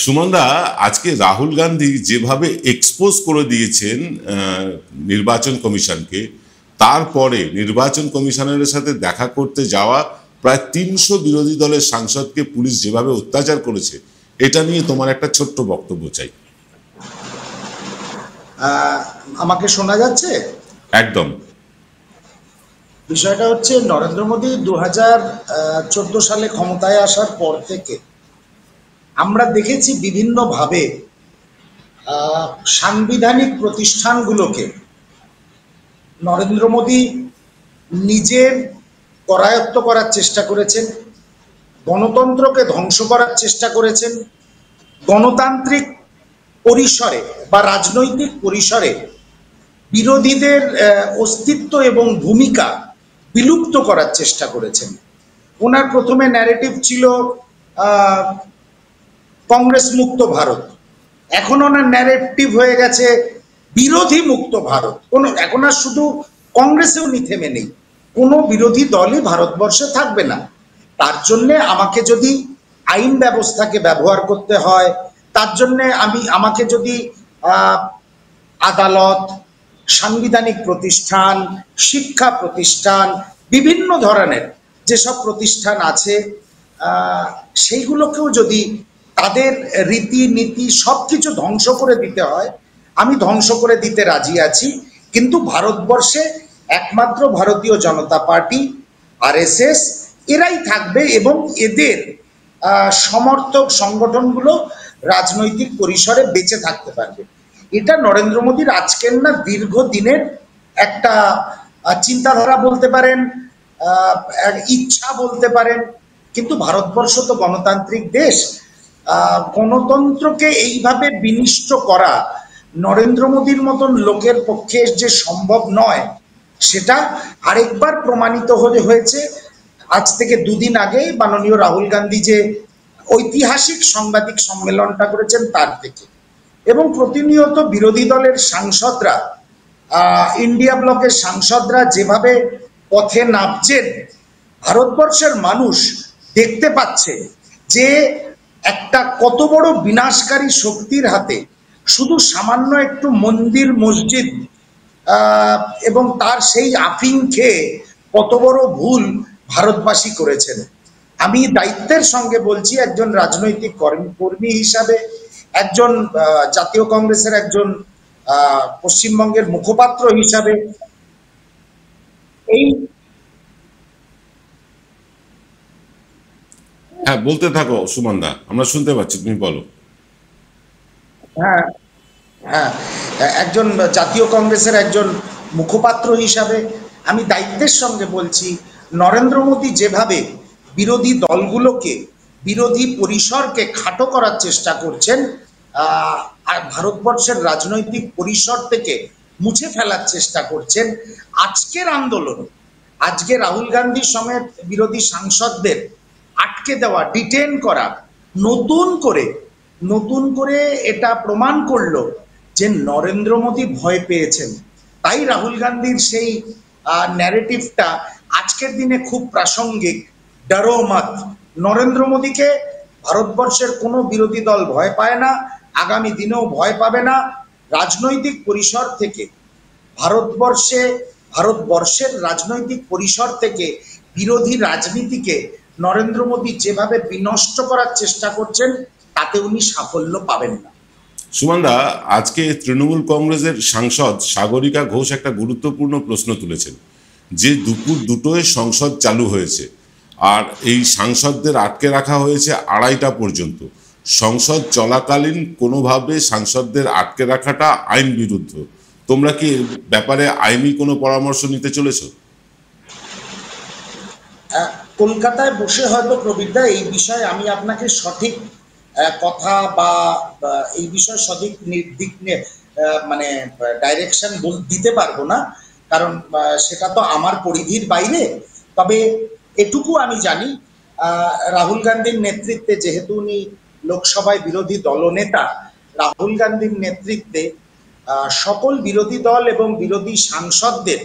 সুমন দা, আজকে রাহুল গান্ধী যেভাবে এক্সপোজ করে দিয়েছেন নির্বাচন কমিশনকে, তারপরে নির্বাচন কমিশনারের সাথে দেখা করতে যাওয়া প্রায় 300 বিরোধী দলের সাংসদকে পুলিশ যেভাবে অত্যাচার করেছে, এটা নিয়ে তোমার একটা ছোট্ট বক্তব্য চাই। আমাকে শোনা যাচ্ছে? একদম। বিষয়টা হচ্ছে, নরেন্দ্র মোদী 2014 সালে ক্ষমতায় আসার পর থেকে আমরা দেখেছি বিভিন্নভাবে সাংবিধানিক প্রতিষ্ঠানগুলোকে নরেন্দ্র মোদী নিজের করায়ত্ত করার চেষ্টা করেছেন, গণতন্ত্রকে ধ্বংস করার চেষ্টা করেছেন, গণতান্ত্রিক পরিসরে বা রাজনৈতিক পরিসরে বিরোধীদের অস্তিত্ব এবং ভূমিকা বিলুপ্ত করার চেষ্টা করেছেন। ওনার প্রথমে ন্যারেটিভ ছিল কংগ্রেস মুক্ত ভারত, এখন ওনার ন্যারেটিভ হয়ে গেছে বিরোধী মুক্ত ভারত। এখন আর শুধু কংগ্রেসেও থেমে নেই, কোনো বিরোধী দলই ভারতবর্ষে থাকবে না। তার জন্যে আমাকে যদি আইন ব্যবস্থাকে ব্যবহার করতে হয়, তার জন্যে আমাকে যদি আদালত, সাংবিধানিক প্রতিষ্ঠান, শিক্ষা প্রতিষ্ঠান, বিভিন্ন ধরনের যেসব প্রতিষ্ঠান আছে সেইগুলোকেও যদি তাদের রীতিনীতি সবকিছু ধ্বংস করে দিতে হয়, আমি ধ্বংস করে দিতে রাজি আছি। কিন্তু ভারতবর্ষে একমাত্র ভারতীয় জনতা পার্টি, আরএসএস এরাই থাকবে এবং এদের সমর্থক সংগঠনগুলো রাজনৈতিক পরিসরে বেঁচে থাকতে পারবে। এটা নরেন্দ্র মোদীর আজকের না, দীর্ঘদিনের একটা চিন্তাধারা বলতে পারেন, ইচ্ছা বলতে পারেন। কিন্তু ভারতবর্ষ তো গণতান্ত্রিক দেশ, গণতন্ত্রকে এইভাবে বিনিষ্ট করা নরেন্দ্র মোদীর মতন লোকের পক্ষে যে সম্ভব নয়, সেটা আরেকবার প্রমাণিত হয়েছে আজ থেকে 2 দিন আগে মাননীয় রাহুল গান্ধী যে ঐতিহাসিক সাংবাদিক সম্মেলনটা করেছেন তার থেকে। এবং প্রতিনিয়ত বিরোধী দলের সাংসদরা, ইন্ডিয়া ব্লকের সাংসদরা যেভাবে পথে নামছেন, ভারতবর্ষের মানুষ দেখতে পাচ্ছে যে একটা কত বড় বিনাশকারী শক্তির হাতে শুধু সামান্য একটু মন্দির, মসজিদ এবং তার সেই আফিং খেয়ে কত বড় ভুল ভারতবাসী করেছেন। আমি দায়িত্বের সঙ্গে বলছি, একজন রাজনৈতিক কর্মী হিসাবে, একজন জাতীয় কংগ্রেসের একজন পশ্চিমবঙ্গের মুখপাত্র হিসাবে, এই হ্যাঁ, বলতে থাকো সুমন দা, আমরা শুনতে পাচ্ছি, তুমি বলো। হ্যাঁ, একজন জাতীয় কংগ্রেসের একজন মুখপাত্র হিসাবে আমি দায়িত্বের সঙ্গে বলছি, নরেন্দ্র মোদী যেভাবে বিরোধী দলগুলোকে, বিরোধী পরিসরকে খাটো করার চেষ্টা করছেন, আর ভারতবর্ষের রাজনৈতিক পরিসর থেকে মুছে ফেলার চেষ্টা করছেন, আজকের আন্দোলন, আজকে রাহুল গান্ধী সমেত বিরোধী সাংসদদের আটকে দেওয়া, ডিটেন করা, নতুন করে এটা প্রমাণ করলো যে নরেন্দ্র মোদী ভয় পেয়েছেন। তাই রাহুল গান্ধীর সেই ন্যারেটিভটা আজকের দিনে খুব প্রাসঙ্গিক, ডরো মত। নরেন্দ্র মোদীকে ভারতবর্ষের কোনো বিরোধী দল ভয় পায় না, আগামী দিনেও ভয় পাবে না। রাজনৈতিক পরিসর থেকে ভারতবর্ষের রাজনৈতিক পরিসর থেকে বিরোধী রাজনীতিকে নরেন্দ্র মোদী যেভাবে বিনষ্ট করার চেষ্টা করছেন, তাতে উনি সাফল্য পাবেন না। সুমনদা, আজকে তৃণমূল কংগ্রেসের সাংসদ সাগরিকা ঘোষ একটা গুরুত্বপূর্ণ প্রশ্ন তুলেছেন যে দুপুর 2টোয় সংসদ চালু হয়েছে আর এই সাংসদদের আটকে রাখা হয়েছে 2:30টা পর্যন্ত। সংসদ চলাকালীন কোনোভাবে সাংসদদের আটকে রাখাটা আইন বিরুদ্ধ। তোমরা কি ব্যাপারে আইনি কোনো পরামর্শ নিতে চলেছো? কলকাতায় বসে হয়তো প্রবীরদা এই বিষয়ে আমি আপনাকে সঠিক কথা বা এই বিষয়ে সঠিক দিক মানে ডাইরেকশন দিতে পারবো না, কারণ সেটা তো আমার পরিধির বাইরে। তবে এটুকু আমি জানি, রাহুল গান্ধীর নেতৃত্বে, যেহেতু উনি লোকসভায় বিরোধী দলনেতা, রাহুল গান্ধীর নেতৃত্বে সকল বিরোধী দল এবং বিরোধী সাংসদদের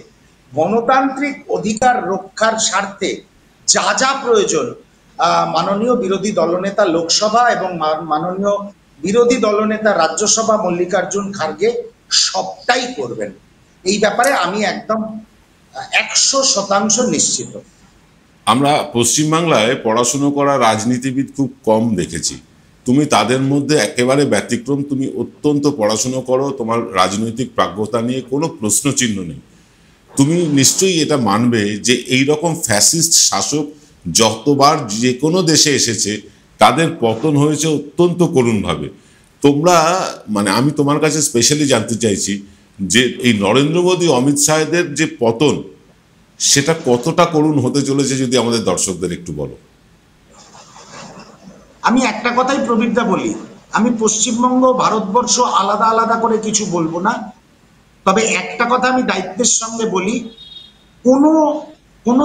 গণতান্ত্রিক অধিকার রক্ষার স্বার্থে যা যা প্রয়োজন মাননীয় বিরোধী দলনেতা লোকসভা এবং মাননীয় বিরোধী দলনেতা রাজ্যসভা মল্লিকার্জুন খার্গে সবটাই করবেন। এই ব্যাপারে আমি একদম 100% নিশ্চিত। আমরা পশ্চিমবাংলায় পড়াশুনো করা রাজনীতিবিদ খুব কম দেখেছি। তুমি তাদের মধ্যে একেবারে ব্যতিক্রম। তুমি অত্যন্ত পড়াশুনো করো, তোমার রাজনৈতিক প্রাজ্ঞতা নিয়ে কোনো প্রশ্নচিহ্ন নেই। তুমি নিশ্চয়ই এটা মানবে যে এই রকম ফ্যাসিস্ট শাসক যতবার যে কোনো দেশে এসেছে তাদের পতন হয়েছে অত্যন্ত করুণভাবে। তোমরা মানে আমি তোমার কাছে স্পেশালি জানতে চাইছি যে এই নরেন্দ্র মোদী, অমিত শাহদের যে পতন, সেটা কতটা করুণ হতে চলেছে, যদি আমাদের দর্শকদের একটু বলো। আমি একটা কথাই প্রবীরদা বলি, আমি পশ্চিমবঙ্গ, ভারতবর্ষ আলাদা আলাদা করে কিছু বলবো না। তবে একটা কথা আমি দায়িত্বের সঙ্গে বলি, কোনো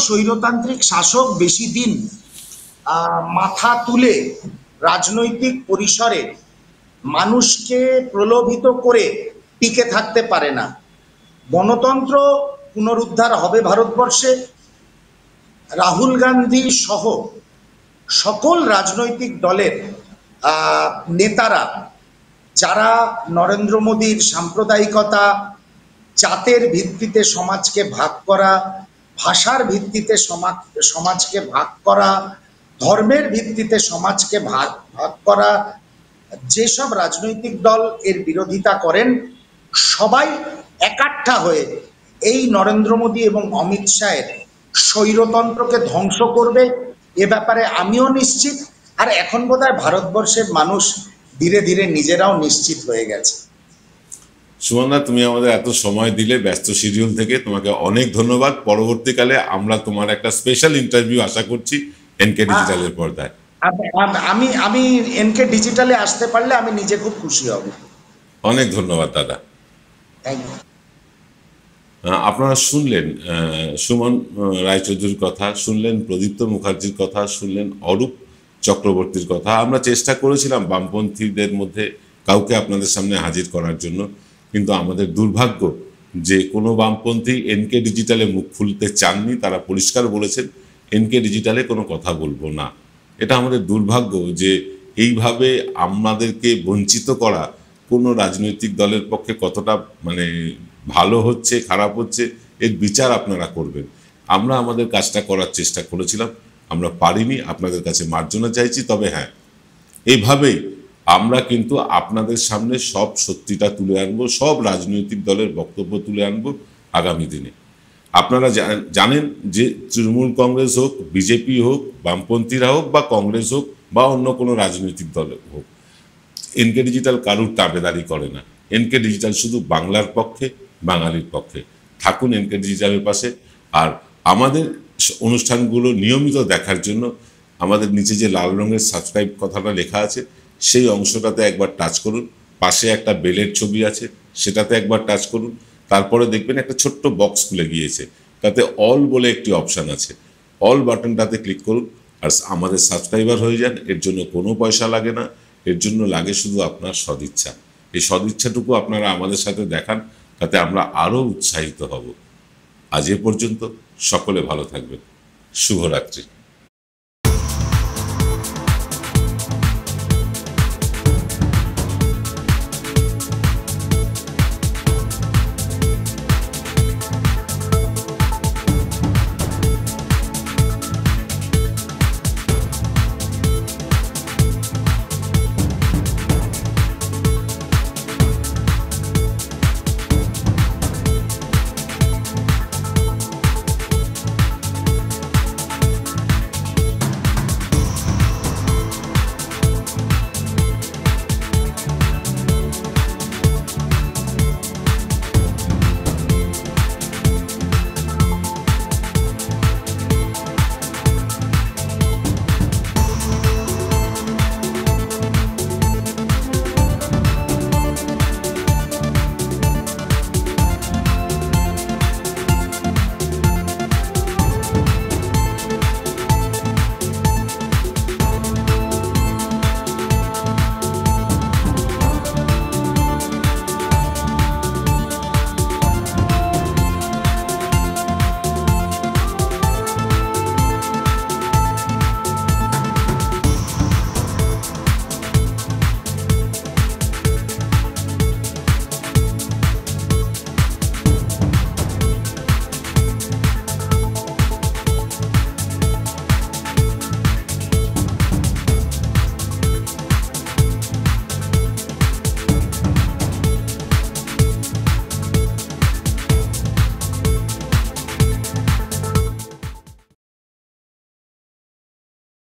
স্বৈরতান্ত্রিক শাসক বেশি দিন মাথা তুলে রাজনৈতিক পরিসরে মানুষকে প্রলোভিত করে টিকে থাকতে পারে না। গণতন্ত্র পুনরুদ্ধার হবে ভারতবর্ষে। রাহুল গান্ধী সহ সকল রাজনৈতিক দলের নেতারা যারা নরেন্দ্র মোদীর সাম্প্রদায়িকতা, জাতের ভিত্তিতে সমাজকে ভাগ করা, ভাষার ভিত্তিতে সমাজকে ভাগ করা, ধর্মের ভিত্তিতে সমাজকে ভাগ করা, যেসব রাজনৈতিক দল এর বিরোধিতা করেন, সবাই একাট্টা হয়ে এই নরেন্দ্র মোদী এবং অমিত শাহের স্বৈরতন্ত্রকে ধ্বংস করবে। এ ব্যাপারে আমিও নিশ্চিত, আর এখন বোধহয় ভারতবর্ষের মানুষ ধীরে ধীরে নিজেরাও নিশ্চিত হয়ে গেছে। সুমনদা, তুমি আমাদের এত সময় দিলে ব্যস্ত শিডিউল থেকে, তোমাকে অনেক ধন্যবাদ। পরবর্তীকালে আমরা তোমার একটা স্পেশাল ইন্টারভিউ আশা করছি এনকে ডিজিটালের পর্দায়। আমি এনকে ডিজিটালে আসতে পারলে আমি নিজে খুব খুশি হব। অনেক ধন্যবাদ দাদা। আপনারা শুনলেন সুমন রায়চৌধুরীর কথা, শুনলেন প্রদীপ্ত মুখার্জির কথা, শুনলেন অরূপ চক্রবর্তীর কথা। আমরা চেষ্টা করেছিলাম বামপন্থীদের মধ্যে কাউকে আপনাদের সামনে হাজির করার জন্য, কিন্তু আমাদের দুর্ভাগ্য যে কোনো বামপন্থী এনকে ডিজিটালে মুখ খুলতে চাননি। তারা পরিষ্কার বলেছেন এনকে ডিজিটালে কোনো কথা বলবো না। এটা আমাদের দুর্ভাগ্য যে এইভাবে আমাদেরকে বঞ্চিত করা কোনো রাজনৈতিক দলের পক্ষে কতটা মানে ভালো হচ্ছে, খারাপ হচ্ছে, এর বিচার আপনারা করবেন। আমরা আমাদের কাজটা করার চেষ্টা করেছিলাম, আমরা পারিনি, আপনাদের কাছে মার্জনা চাইছি। তবে হ্যাঁ, এইভাবেই আমরা কিন্তু আপনাদের সামনে সব সত্যিটা তুলে আনবো, সব রাজনৈতিক দলের বক্তব্য তুলে আনবো আগামী দিনে। আপনারা জানেন যে তৃণমূল কংগ্রেস হোক, বিজেপি হোক, বামপন্থীরা হোক বা কংগ্রেস হোক বা অন্য কোনো রাজনৈতিক দল হোক, এনকে ডিজিটাল কারুর তাবেদারি করে না। এনকে ডিজিটাল শুধু বাংলার পক্ষে, বাঙালির পক্ষে। থাকুন এনকে ডিজিটালের পাশে। আর আমাদের অনুষ্ঠানগুলো নিয়মিত দেখার জন্য আমাদের নিচে যে লাল রঙের সাবস্ক্রাইব কথাটা লেখা আছে সেই অংশটাতে একবার টাচ করুন। পাশে একটা বেলের ছবি আছে, সেটাতে একবার টাচ করুন। তারপরে দেখবেন একটা ছোট্ট বক্স খুলে গিয়েছে, তাতে অল বলে একটি অপশান আছে। অল বাটনটাতে ক্লিক করুন আর আমাদের সাবস্ক্রাইবার হয়ে যান। এর জন্য কোনো পয়সা লাগে না, এর জন্য লাগে শুধু আপনার সদিচ্ছা। এই সদিচ্ছাটুকু আপনারা আমাদের সাথে দেখান, তাতে আমরা আরও উৎসাহিত হব। আজ এ পর্যন্ত, সকলে ভালো থাকবেন। শুভরাত্রি।